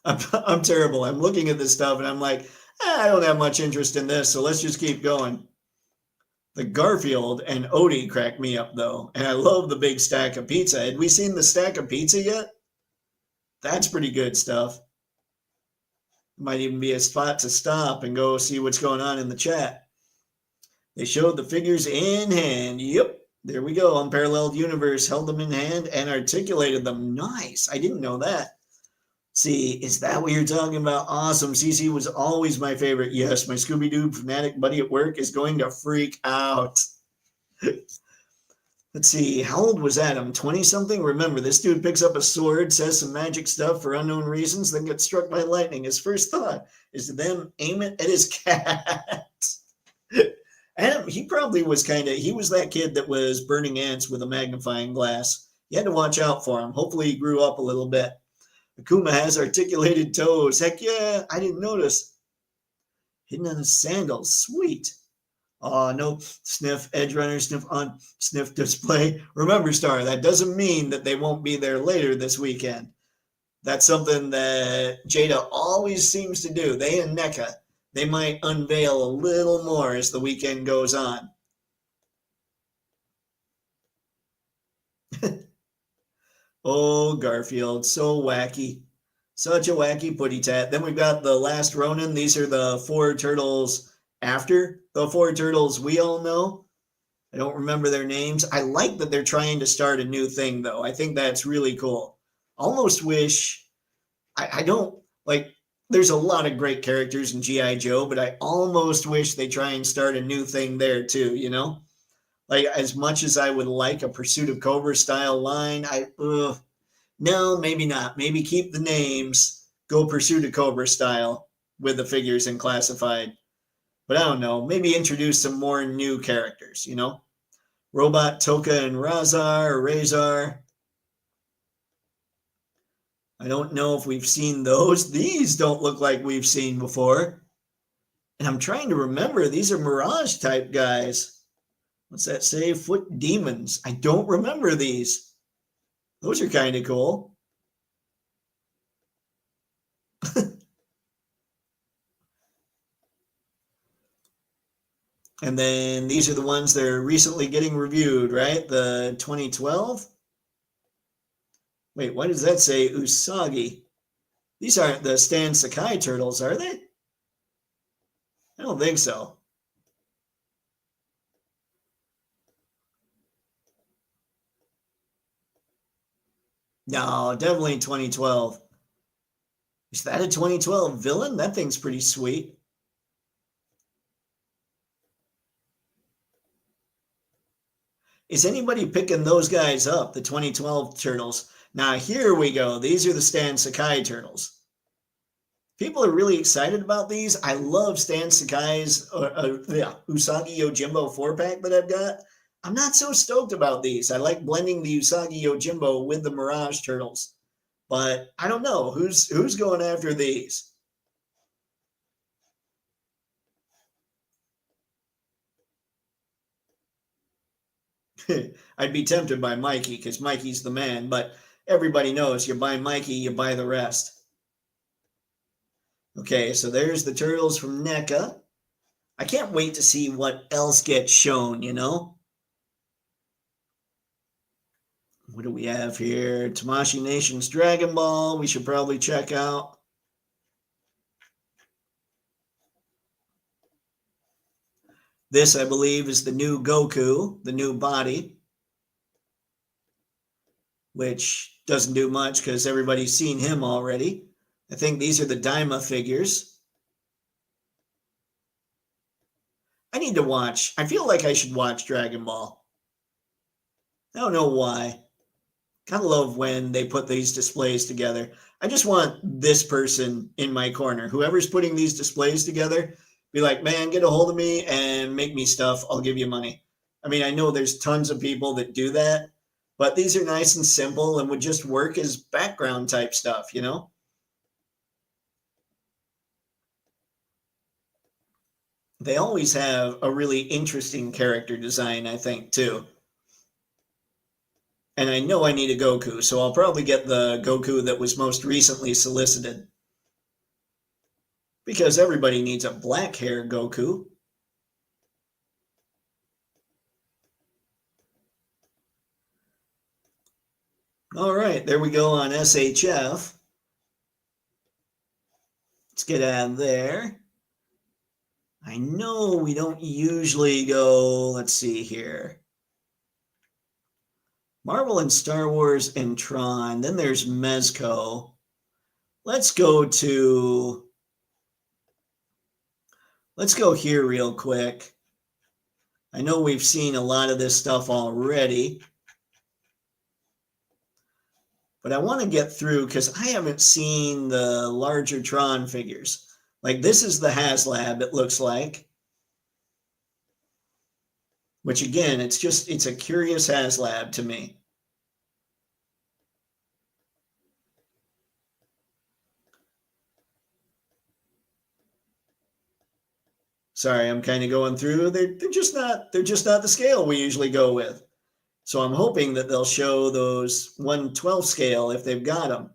I'm terrible. I'm looking at this stuff and I'm like, I don't have much interest in this, so let's just keep going. The Garfield and Odie crack me up though, and I love the big stack of pizza. Had we seen the stack of pizza yet? That's pretty good stuff. Might even be a spot to stop and go see what's going on in the chat. They showed the figures in hand. Yep, there we go. Unparalleled Universe held them in hand and articulated them. Nice. I didn't know that. See, is that what you're talking about? Awesome. CC was always my favorite. Yes, my Scooby-Doo fanatic buddy at work is going to freak out. Let's see, how old was Adam? 20-something? Remember, this dude picks up a sword, says some magic stuff for unknown reasons, then gets struck by lightning. His first thought is to then aim it at his cat. Adam, he probably was he was that kid that was burning ants with a magnifying glass. You had to watch out for him. Hopefully he grew up a little bit. Akuma has articulated toes. Heck yeah, I didn't notice. Hidden on his sandals. Sweet. Oh, no, sniff, edge runner, sniff on, sniff display. Remember, Star, that doesn't mean that they won't be there later this weekend. That's something that Jada always seems to do. They and NECA, they might unveil a little more as the weekend goes on. Oh, Garfield, so wacky. Such a wacky putty tat. Then we've got the last Ronin. These are the 4 turtles after the 4 turtles we all know. I don't remember their names. I like that they're trying to start a new thing, though. I think that's really cool. Almost wish, I don't, like, there's a lot of great characters in G.I. Joe, but I almost wish they try and start a new thing there, too, you know? Like, as much as I would like a Pursuit of Cobra style line, no, maybe not. Maybe keep the names, go Pursuit of Cobra style with the figures in classified. But I don't know, maybe introduce some more new characters, you know? Robot Toka and Razar. I don't know if we've seen those. These don't look like we've seen before. And I'm trying to remember, these are Mirage type guys. What's that say? Foot Demons. I don't remember these. Those are kind of cool. And then these are the ones that are recently getting reviewed, right? The 2012. Wait, why does that say Usagi? These aren't the Stan Sakai turtles, are they? I don't think so. No, definitely 2012. Is that a 2012 villain? That thing's pretty sweet. Is anybody picking those guys up, the 2012 turtles? Now, here we go. These are the Stan Sakai turtles. People are really excited about these. I love Stan Sakai's Usagi Yojimbo 4-pack that I've got. I'm not so stoked about these. I like blending the Usagi Yojimbo with the Mirage turtles. But I don't know. Who's going after these? I'd be tempted by Mikey because Mikey's the man, but everybody knows you buy Mikey, you buy the rest. Okay, so there's the turtles from NECA. I can't wait to see what else gets shown, you know? What do we have here? Tamashii Nation's Dragon Ball, we should probably check out. This, I believe, is the new Goku, the new body, which doesn't do much because everybody's seen him already. I think these are the Daima figures. I need to watch. I feel like I should watch Dragon Ball. I don't know why. Kind of love when they put these displays together. I just want this person in my corner. Whoever's putting these displays together, be like, man, get a hold of me and make me stuff. I'll give you money. I mean, I know there's tons of people that do that, but these are nice and simple and would just work as background type stuff, you know? They always have a really interesting character design, I think, too. And I know I need a Goku, so I'll probably get the Goku that was most recently solicited. Because everybody needs a black hair Goku. All right, there we go on SHF. Let's get out of there. I know we don't usually go, let's see here. Marvel and Star Wars and Tron. Then there's Mezco. Let's go here real quick. I know we've seen a lot of this stuff already, but I want to get through because I haven't seen the larger Tron figures. Like this is the HasLab, it looks like. Which again, it's a curious HasLab to me. Sorry, I'm kind of going through. They're just not the scale we usually go with. So I'm hoping that they'll show those 1/12 scale if they've got them.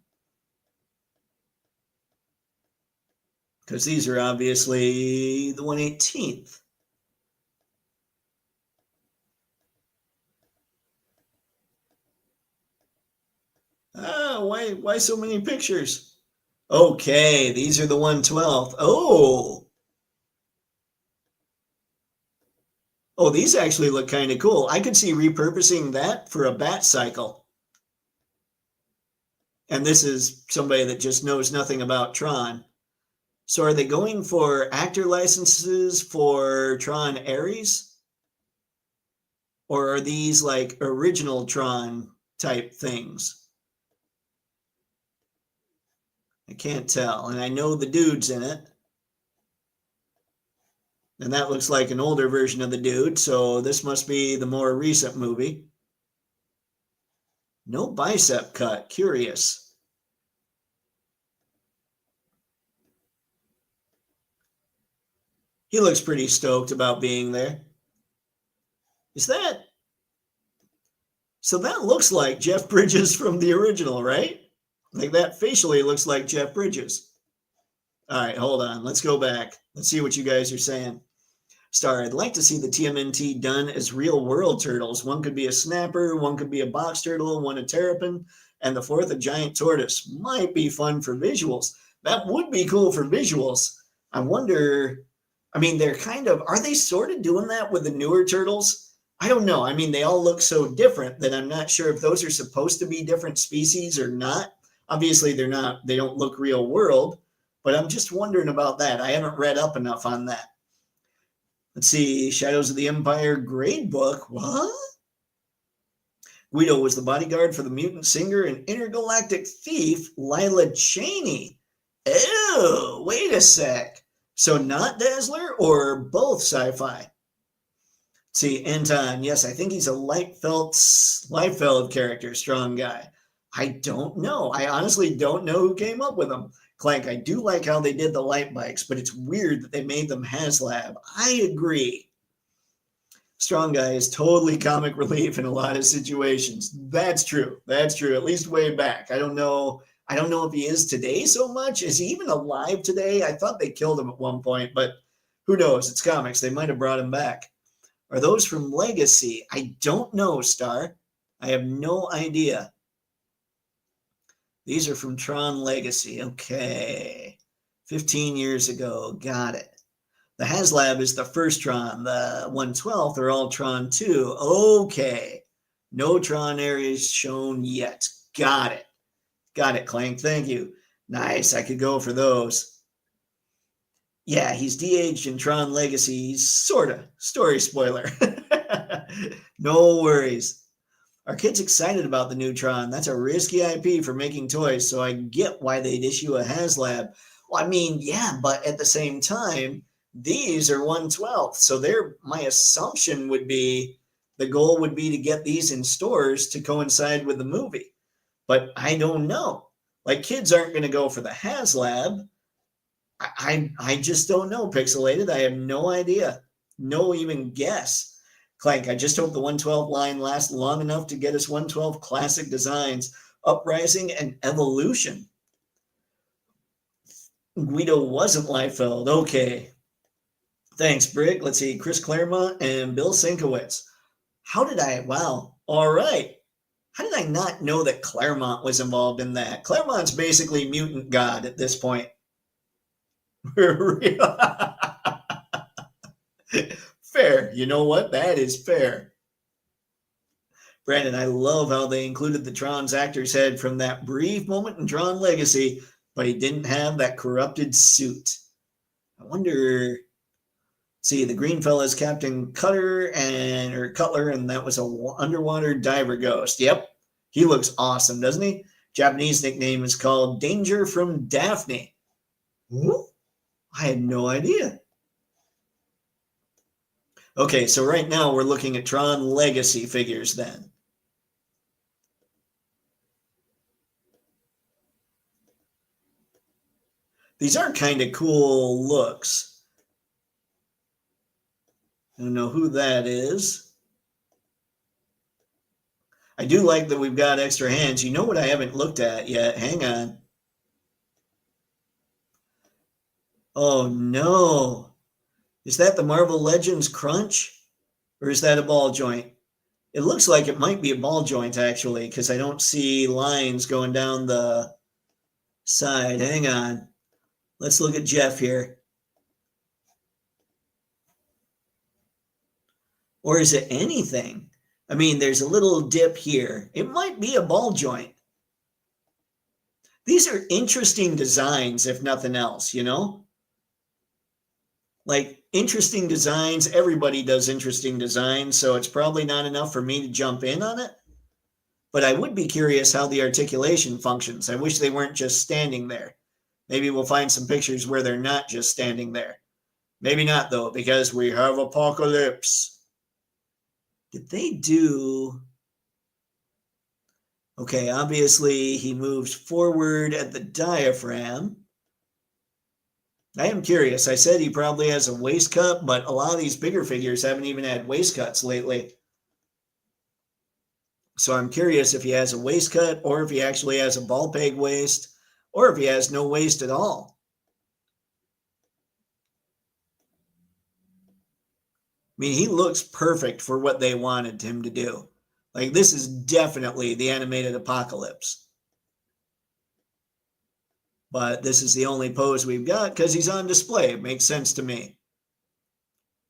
Because these are obviously the 1/18th. Ah, why so many pictures? Okay, these are the 1/12th. Oh, these actually look kind of cool. I could see repurposing that for a bat cycle. And this is somebody that just knows nothing about Tron. So are they going for actor licenses for Tron Ares? Or are these like original Tron type things? I can't tell. And I know the dude's in it. And that looks like an older version of the dude, so this must be the more recent movie. No bicep cut. Curious. He looks pretty stoked about being there. Is that... So that looks like Jeff Bridges from the original, right? Like that facially looks like Jeff Bridges. All right, hold on. Let's go back. Let's see what you guys are saying. Star, I'd like to see the TMNT done as real world turtles. One could be a snapper, one could be a box turtle, one a terrapin, and the fourth a giant tortoise. Might be fun for visuals. That would be cool for visuals. I wonder, I mean, they're kind of, are they sort of doing that with the newer turtles? I don't know. I mean, they all look so different that I'm not sure if those are supposed to be different species or not. Obviously, they're not, they don't look real world, but I'm just wondering about that. I haven't read up enough on that. Let's see, Shadows of the Empire grade book. What? Guido was the bodyguard for the mutant singer and intergalactic thief, Lila Cheney. Oh, wait a sec. So not Dazzler or both sci-fi? See, Anton, yes, I think he's a Liefeld character, strong guy. I don't know. I honestly don't know who came up with him. Clank, I do like how they did the light bikes, but it's weird that they made them HasLab. I agree. Strong Guy is totally comic relief in a lot of situations. That's true. That's true. At least way back. I don't know. I don't know if he is today so much. Is he even alive today? I thought they killed him at one point, but who knows? It's comics. They might have brought him back. Are those from Legacy? I don't know, Star. I have no idea. These are from Tron Legacy. Okay. 15 years ago. Got it. The HasLab is the first Tron. The 112th are all Tron 2. Okay. No Tron areas shown yet. Got it. Got it, Clank. Thank you. Nice. I could go for those. Yeah, he's de-aged in Tron Legacy. Sorta. Story spoiler. No worries. Are kids excited about the new Tron? That's a risky IP for making toys, so I get why they'd issue a HasLab. Well, I mean, yeah, but at the same time, these are 1/12. So my assumption would be the goal would be to get these in stores to coincide with the movie. But I don't know. Like, kids aren't going to go for the HasLab. I just don't know, Pixelated. I have no idea. No even guess. Clank, I just hope the 112 line lasts long enough to get us 112 classic designs, Uprising and Evolution. Guido wasn't Liefeld. Okay. Thanks, Brick. Let's see. Chris Claremont and Bill Sienkiewicz. Wow. All right. How did I not know that Claremont was involved in that? Claremont's basically mutant god at this point. Fair. You know what? That is fair. Brandon, I love how they included the Tron's actor's head from that brief moment in Tron Legacy, but he didn't have that corrupted suit. I wonder. See, the green fella's Captain Cutler, and that was a underwater diver ghost. Yep, he looks awesome, doesn't he? Japanese nickname is called Danger from Daphne. Ooh, I had no idea. Okay, so right now we're looking at Tron Legacy figures then. These are kind of cool looks. I don't know who that is. I do like that we've got extra hands. You know what I haven't looked at yet? Hang on. Oh, no. Is that the Marvel Legends Crunch? Or is that a ball joint? It looks like it might be a ball joint, actually, because I don't see lines going down the side. Hang on. Let's look at Jeff here. Or is it anything? I mean, there's a little dip here. It might be a ball joint. These are interesting designs, if nothing else, you know? Like, interesting designs. Everybody does interesting designs, so it's probably not enough for me to jump in on it. But I would be curious how the articulation functions. I wish they weren't just standing there. Maybe we'll find some pictures where they're not just standing there. Maybe not, though, because we have Apocalypse. Did they do... Okay, obviously he moves forward at the diaphragm. I am curious. I said he probably has a waist cut, but a lot of these bigger figures haven't even had waist cuts lately. So I'm curious if he has a waist cut, or if he actually has a ball peg waist, or if he has no waist at all. I mean, he looks perfect for what they wanted him to do. Like, this is definitely the animated Apocalypse. But this is the only pose we've got because he's on display. It makes sense to me.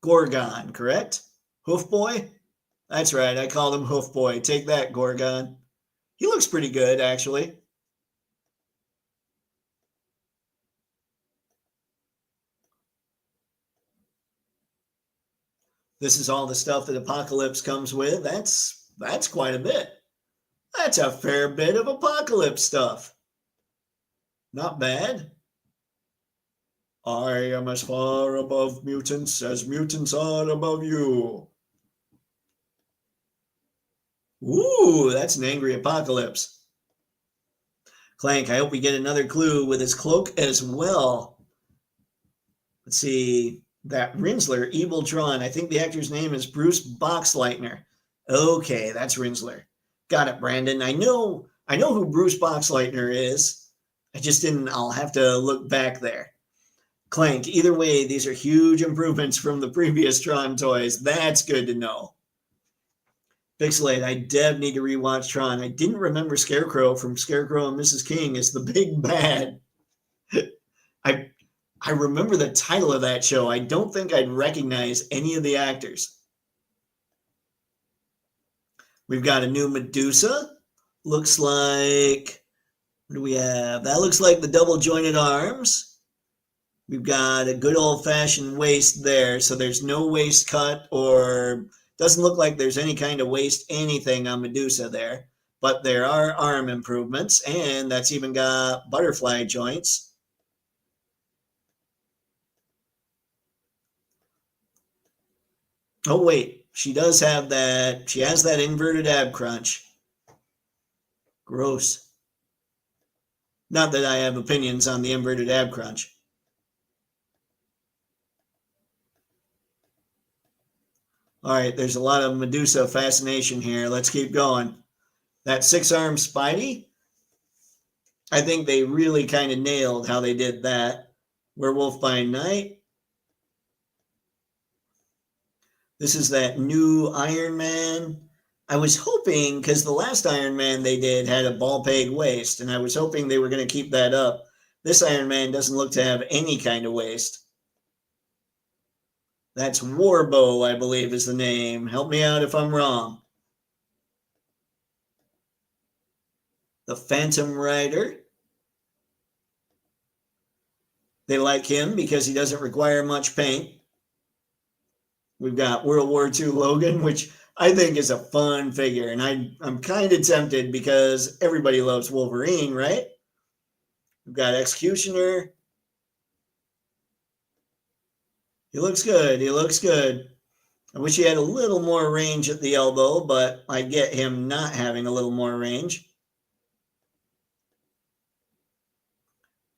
Gorgon, correct? Hoof Boy? That's right, I called him Hoof Boy. Take that, Gorgon. He looks pretty good, actually. This is all the stuff that Apocalypse comes with. That's quite a bit. That's a fair bit of Apocalypse stuff. Not bad. I am as far above mutants as mutants are above you. Ooh, that's an angry Apocalypse. Clank, I hope we get another clue with his cloak as well. Let's see. That Rinsler, Eviltron. I think the actor's name is Bruce Boxleitner. Okay, that's Rinsler. Got it, Brandon. I know who Bruce Boxleitner is. I just didn't, I'll have to look back there. Clank, either way, these are huge improvements from the previous Tron toys. That's good to know. Pixelate, I dev need to rewatch Tron. I didn't remember Scarecrow from Scarecrow and Mrs. King as the big bad. I I remember the title of that show. I don't think I'd recognize any of the actors. We've got a new Medusa. Looks like, what do we have? That looks like the double jointed arms. We've got a good old-fashioned waist there, so there's no waist cut or doesn't look like there's any kind of waist anything on Medusa there. But there are arm improvements, and that's even got butterfly joints. Oh, wait, she does have that. She has that inverted ab crunch. Gross. Not that I have opinions on the inverted ab crunch. All right, there's a lot of Medusa fascination here. Let's keep going. That six-arm Spidey, I think they really kind of nailed how they did that. Werewolf by Night. This is that new Iron Man. I was hoping, because the last Iron Man they did had a ball peg waist, and I was hoping they were going to keep that up. This Iron Man doesn't look to have any kind of waist. That's Warbow, I believe is the name. Help me out if I'm wrong. The Phantom Rider. They like him because he doesn't require much paint. We've got World War II Logan, which I think is a fun figure. And I'm kind of tempted because everybody loves Wolverine, right? We've got Executioner. He looks good. He looks good. I wish he had a little more range at the elbow, but I get him not having a little more range.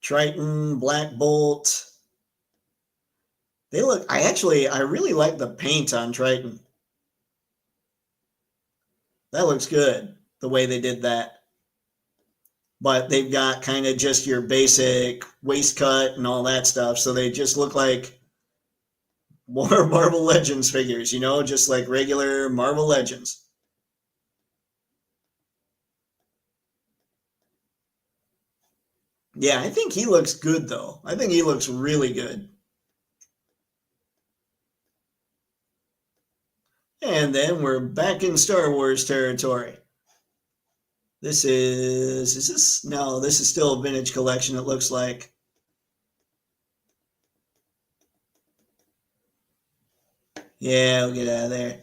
Triton, Black Bolt. They look, I really like the paint on Triton. That looks good, the way they did that. But they've got kind of just your basic waist cut and all that stuff, so they just look like more Marvel Legends figures, you know, just like regular Marvel Legends. Yeah, I think he looks good, though. I think he looks really good. And then we're back in Star Wars territory. This is this? No, this is still a vintage collection, it looks like. Yeah, we'll get out of there.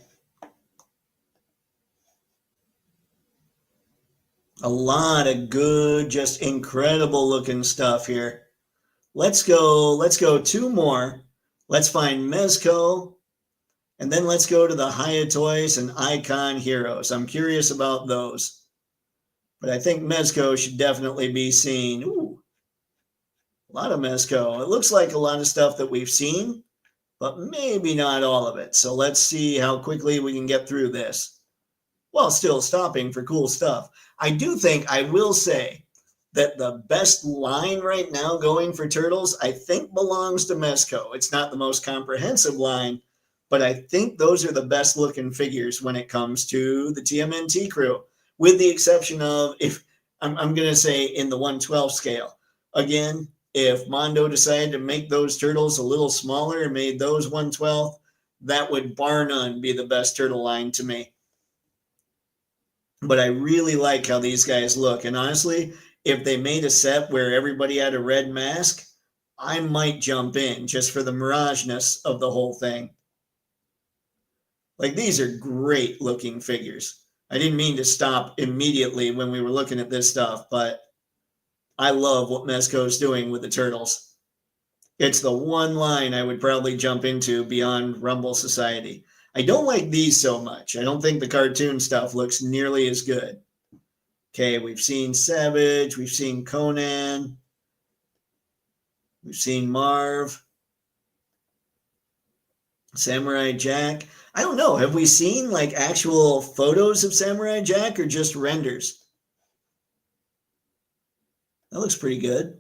A lot of good, just incredible looking stuff here. Let's go two more. Let's find Mezco, and then let's go to the Hayatoys and Icon Heroes. I'm curious about those. But I think Mezco should definitely be seen. Ooh, a lot of Mezco. It looks like a lot of stuff that we've seen, but maybe not all of it. So let's see how quickly we can get through this while still stopping for cool stuff. I do think, I will say, that the best line right now going for Turtles, I think belongs to Mezco. It's not the most comprehensive line, but I think those are the best looking figures when it comes to the TMNT crew, with the exception of, if I'm going to say in the 1/12 scale. Again, if Mondo decided to make those turtles a little smaller and made those 1/12, that would bar none be the best turtle line to me. But I really like how these guys look. And honestly, if they made a set where everybody had a red mask, I might jump in just for the mirageness of the whole thing. Like, these are great looking figures. I didn't mean to stop immediately when we were looking at this stuff, but I love what Mezco is doing with the turtles. It's the one line I would probably jump into beyond Rumble Society. I don't like these so much. I don't think the cartoon stuff looks nearly as good. Okay, we've seen Savage, we've seen Conan, we've seen Marv, Samurai Jack. I don't know. Have we seen like actual photos of Samurai Jack or just renders? That looks pretty good.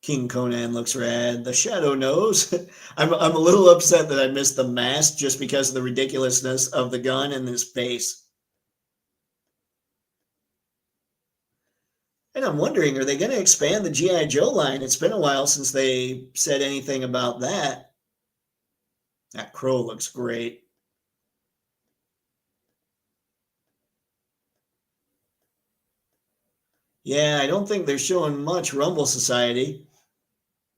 King Conan looks rad. The Shadow Nose. I'm a little upset that I missed the mask just because of the ridiculousness of the gun and his face. And I'm wondering, are they going to expand the G.I. Joe line? It's been a while since they said anything about that. That crow looks great. Yeah, I don't think they're showing much Rumble Society.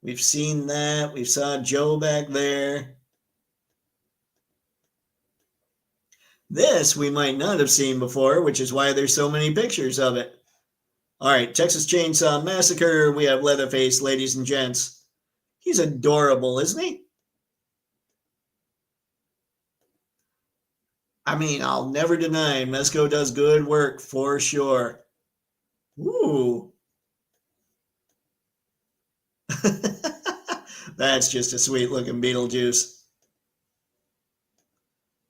We've seen that. We saw Joe back there. This we might not have seen before, which is why there's so many pictures of it. All right, Texas Chainsaw Massacre. We have Leatherface, ladies and gents. He's adorable, isn't he? I mean, I'll never deny Mezco does good work for sure. Ooh. That's just a sweet looking Beetlejuice.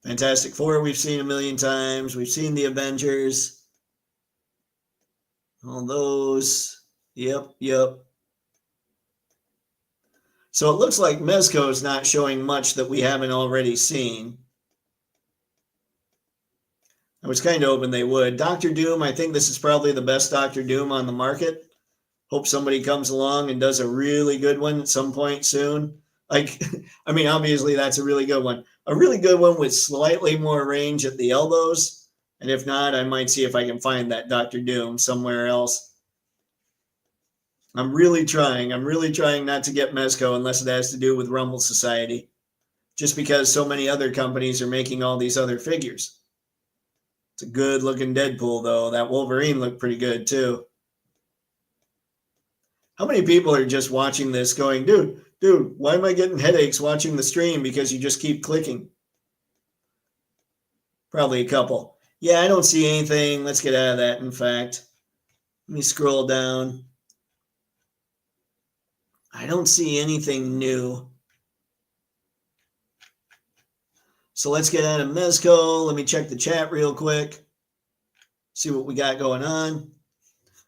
Fantastic Four, we've seen a million times. We've seen the Avengers. All those. Yep. So it looks like Mezco's not showing much that we haven't already seen. I was kind of hoping they would. Doctor Doom, I think this is probably the best Doctor Doom on the market. Hope somebody comes along and does a really good one at some point soon. Like, I mean, obviously that's a really good one. A really good one with slightly more range at the elbows. And if not, I might see if I can find that Doctor Doom somewhere else. I'm really trying not to get Mezco unless it has to do with Rumble Society. Just because so many other companies are making all these other figures. It's a good looking Deadpool though. That Wolverine looked pretty good too. How many people are just watching this going, dude, why am I getting headaches watching the stream because you just keep clicking? Probably a couple. Yeah, I don't see anything. Let's get out of that, in fact. Let me scroll down. I don't see anything new. So let's get out of Mezco. Let me check the chat real quick. See what we got going on.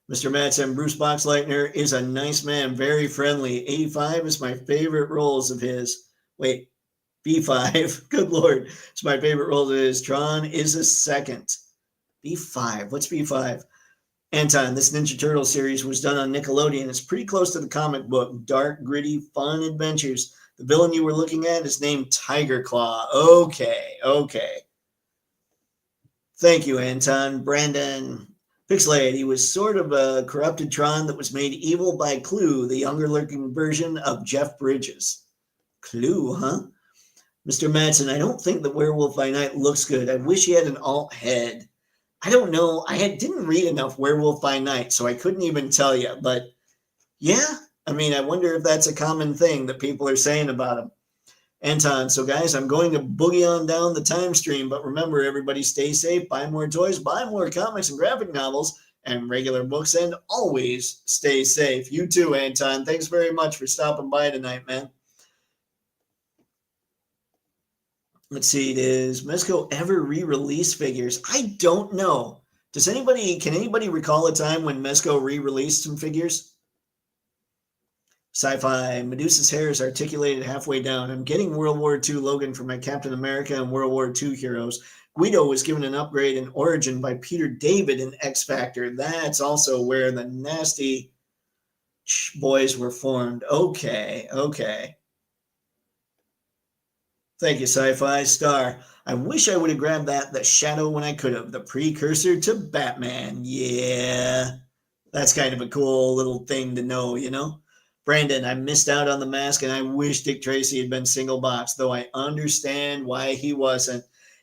Mr. Madsen, Bruce Boxleitner is a nice man, very friendly. 85 is my favorite roles of his. Wait, B5. Good Lord. It's my favorite role of his. Tron is a second. B5. What's B5? Anton, this Ninja Turtle series was done on Nickelodeon. It's pretty close to the comic book. Dark, gritty, fun adventures. The villain you were looking at is named Tiger Claw. Okay. Thank you, Anton. Brandon. Pixelate, he was sort of a corrupted Tron that was made evil by Clue, the younger looking version of Jeff Bridges. Clue, huh? Mr. Madsen, I don't think that Werewolf by Night looks good. I wish he had an alt head. I don't know. Didn't read enough Werewolf by Night, so I couldn't even tell you. But yeah, I mean, I wonder if that's a common thing that people are saying about him. Anton, so guys, I'm going to boogie on down the time stream, but remember, everybody stay safe, buy more toys, buy more comics and graphic novels, and regular books, and always stay safe. You too, Anton. Thanks very much for stopping by tonight, man. Let's see, does Mezco ever re-release figures? I don't know. Can anybody recall a time when Mezco re-released some figures? Sci-fi, Medusa's hair is articulated halfway down. I'm getting World War II Logan for my Captain America and World War II heroes. Guido was given an upgrade in Origin by Peter David in X Factor. That's also where the nasty boys were formed. Okay. Thank you, Sci-Fi Star. I wish I would have grabbed the Shadow when I could have. The precursor to Batman. Yeah. That's kind of a cool little thing to know, you know? Brandon, I missed out on the mask, and I wish Dick Tracy had been single box, though I understand why he wasn't.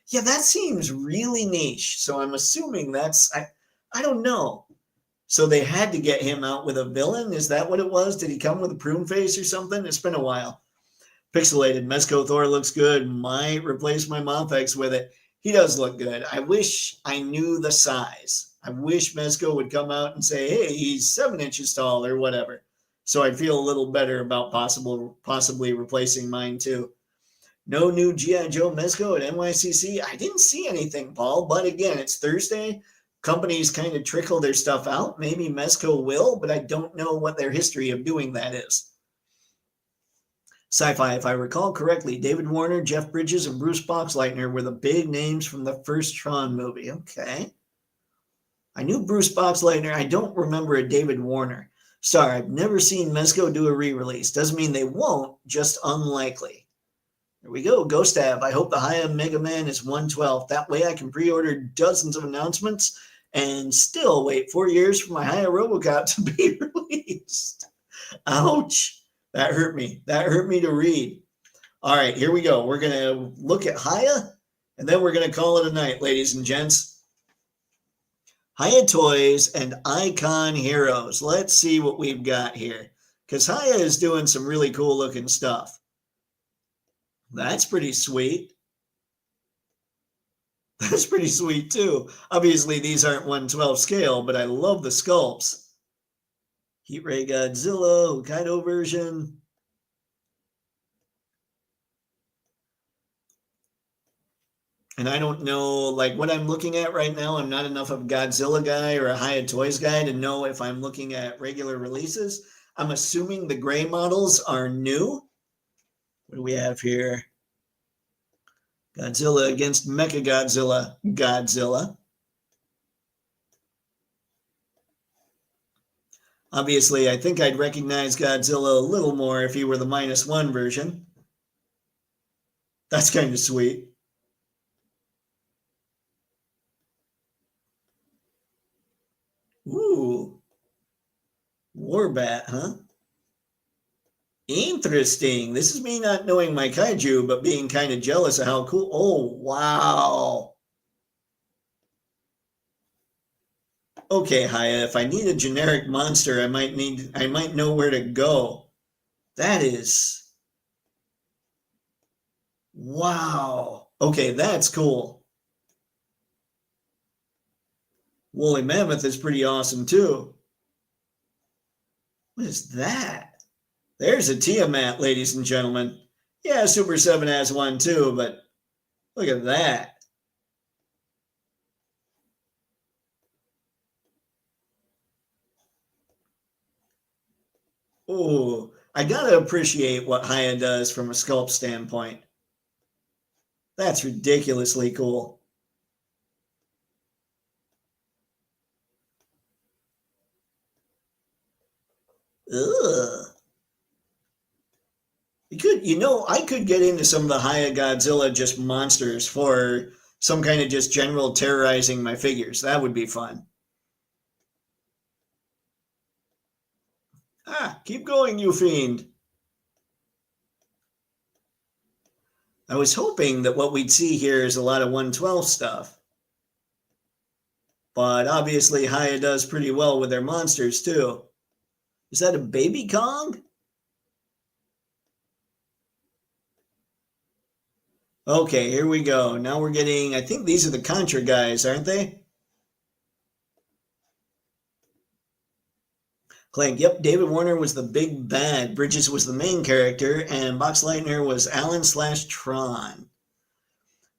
Yeah, that seems really niche. So I'm assuming I don't know. So they had to get him out with a villain? Is that what it was? Did he come with a prune face or something? It's been a while. Pixelated, Mezco Thor looks good. Might replace my Mophex with it. He does look good. I wish I knew the size. I wish Mezco would come out and say, hey, he's 7 inches tall or whatever. So I'd feel a little better about possibly replacing mine too. No new G.I. Joe Mezco at NYCC. I didn't see anything, Paul, but again, it's Thursday. companies kind of trickle their stuff out. Maybe Mezco will, but I don't know what their history of doing that is. Sci-fi, if I recall correctly, David Warner, Jeff Bridges, and Bruce Boxleitner were the big names from the first Tron movie. Okay. I knew Bruce Boxleitner. I don't remember a David Warner. Sorry, I've never seen Mezco do a re-release. Doesn't mean they won't, just unlikely. There we go, Ghost Ab. I hope the Haya Mega Man is 1/12. That way I can pre-order dozens of announcements and still wait 4 years for my Haya Robocop to be released. Ouch. That hurt me. That hurt me to read. All right, here we go. We're going to look at Haya, and then we're going to call it a night, ladies and gents. Haya Toys and Icon Heroes. Let's see what we've got here, because Haya is doing some really cool looking stuff. That's pretty sweet. That's pretty sweet too. Obviously, these aren't 1/12 scale, but I love the sculpts. Heat Ray Godzilla, Hokkaido version. And I don't know, like what I'm looking at right now, I'm not enough of a Godzilla guy or a Haya Toys guy to know if I'm looking at regular releases. I'm assuming the gray models are new. What do we have here? Godzilla against Mechagodzilla, Godzilla. Obviously, I think I'd recognize Godzilla a little more if he were the -1 version. That's kind of sweet. Ooh. Warbat, huh? Interesting. This is me not knowing my kaiju, but being kind of jealous of how cool. Oh, wow. Okay, Haya, if I need a generic monster, I might know where to go. That is... Wow. Okay, that's cool. Woolly Mammoth is pretty awesome, too. What is that? There's a Tiamat, ladies and gentlemen. Yeah, Super 7 has one, too, but look at that. Oh, I gotta appreciate what Haya does from a sculpt standpoint. That's ridiculously cool. Ugh. I could get into some of the Haya Godzilla just monsters for some kind of just general terrorizing my figures. That would be fun. Ah, keep going, you fiend. I was hoping that what we'd see here is a lot of 1/12 stuff. But obviously Haya does pretty well with their monsters too. Is that a baby Kong? Okay, here we go. Now we're getting, I think these are the Contra guys, aren't they? Clank, yep, David Warner was the big bad. Bridges was the main character, and Boxleitner was Alan/Tron.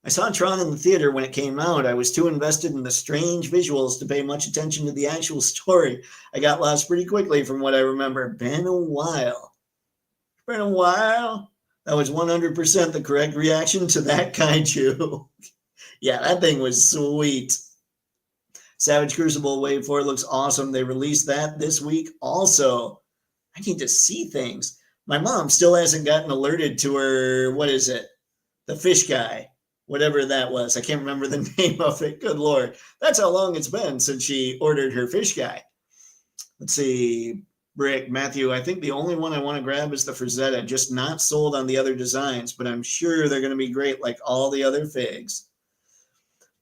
I saw Tron in the theater when it came out. I was too invested in the strange visuals to pay much attention to the actual story. I got lost pretty quickly from what I remember. Been a while. Been a while. That was 100% the correct reaction to that kaiju. Yeah, that thing was sweet. Savage Crucible Wave 4 looks awesome. They released that this week also. I need to see things. My mom still hasn't gotten alerted to her, what is it? The fish guy. Whatever that was. I can't remember the name of it. Good Lord. That's how long it's been since she ordered her fish guy. Let's see. Brick, Matthew, I think the only one I want to grab is the Frazetta. Just not sold on the other designs, but I'm sure they're going to be great like all the other figs.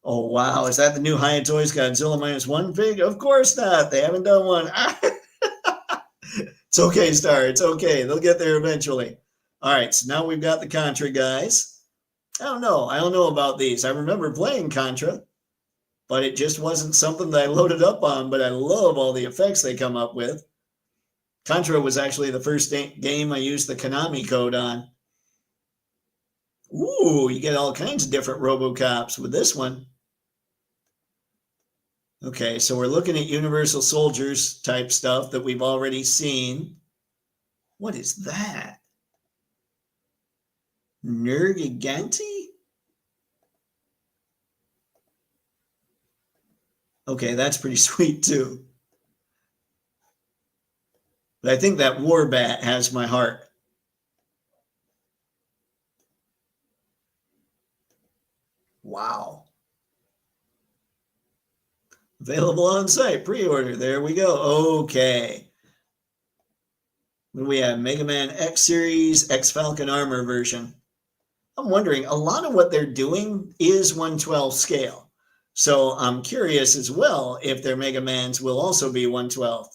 Oh, wow. Is that the new Haya Toys Godzilla -1 fig? Of course not. They haven't done one. It's okay, Star. It's okay. They'll get there eventually. All right. So now we've got the Contra guys. I don't know about these. I remember playing Contra, but it just wasn't something that I loaded up on. But I love all the effects they come up with. Contra was actually the first game I used the Konami code on. Ooh, you get all kinds of different RoboCops with this one. Okay, so we're looking at Universal Soldiers type stuff that we've already seen. What is that? Nergiganti? Okay, that's pretty sweet too. But I think that Warbat has my heart. Wow. Available on site, pre-order. There we go. Okay. When we have Mega Man X Series, X Falcon Armor version. I'm wondering, a lot of what they're doing is 1/12 scale. So I'm curious as well if their Mega Mans will also be 1/12.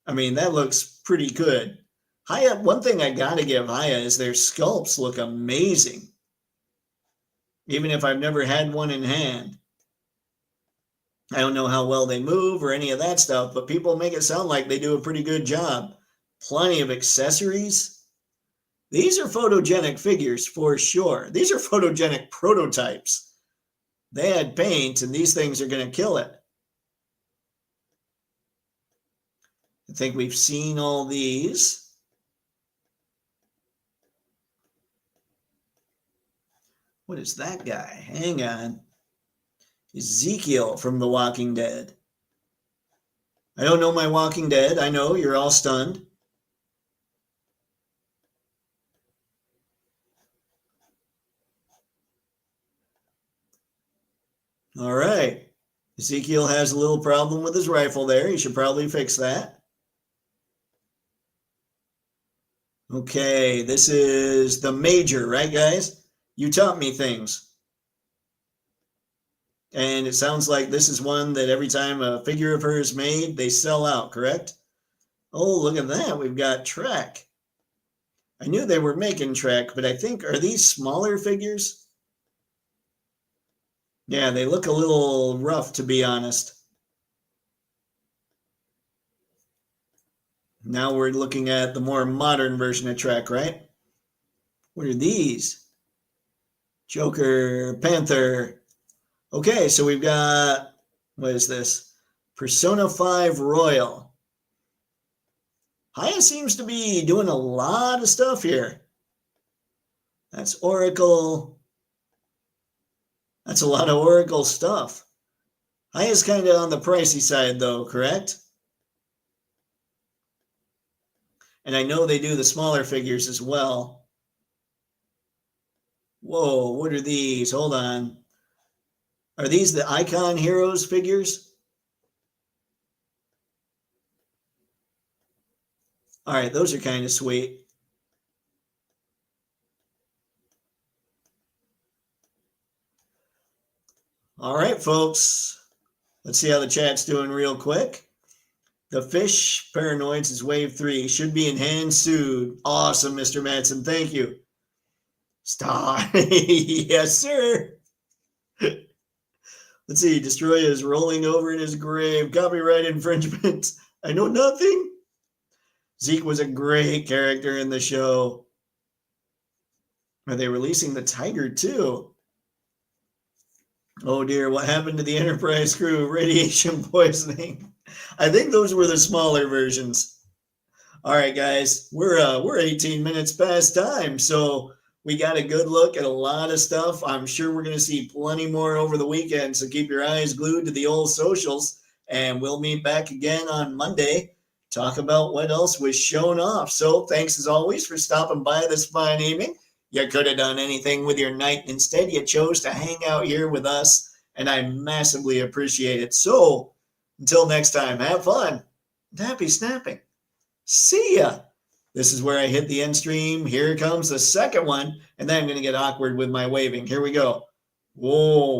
I mean, that looks pretty good. Haya, one thing I gotta give Haya is their sculpts look amazing. Even if I've never had one in hand. I don't know how well they move or any of that stuff, but people make it sound like they do a pretty good job. Plenty of accessories. These are photogenic figures for sure. These are photogenic prototypes. They had paint, and these things are going to kill it. I think we've seen all these. What is that guy? Hang on. Ezekiel from The Walking Dead. I don't know my Walking Dead. I know you're all stunned. All right. Ezekiel has a little problem with his rifle there. He should probably fix that. Okay, this is the Major, right, guys? You taught me things. And it sounds like this is one that every time a figure of her is made, they sell out, correct? Oh, look at that. We've got Trek. I knew they were making Trek, but I think, are these smaller figures? Yeah, they look a little rough, to be honest. Now we're looking at the more modern version of Trek, right? What are these? Joker, Panther. Okay, so we've got, what is this? Persona 5 Royal. Haya seems to be doing a lot of stuff here. That's Oracle. That's a lot of Oracle stuff. Haya's kind of on the pricey side, though, correct? And I know they do the smaller figures as well. Whoa, what are these? Hold on. Are these the Icon Heroes figures? All right, those are kind of sweet. All right, folks. Let's see how the chat's doing real quick. The Fish Paranoids is wave 3. Should be in hand soon. Awesome, Mr. Madsen. Thank you. Stop. Yes, sir. Let's see. Destroya is rolling over in his grave. Copyright infringement. I know nothing. Zeke was a great character in the show. Are they releasing the Tiger too? Oh dear, what happened to the Enterprise crew? Radiation poisoning. I think those were the smaller versions. All right, guys, we're 18 minutes past time, so we got a good look at a lot of stuff. I'm sure we're going to see plenty more over the weekend, so keep your eyes glued to the old socials, and we'll meet back again on Monday. Talk about what else was shown off. So thanks as always for stopping by this fine evening. You could have done anything with your night. Instead, you chose to hang out here with us, and I massively appreciate it. So until next time, have fun and happy snapping. See ya. This is where I hit the end stream. Here comes the second one, and then I'm going to get awkward with my waving. Here we go. Whoa.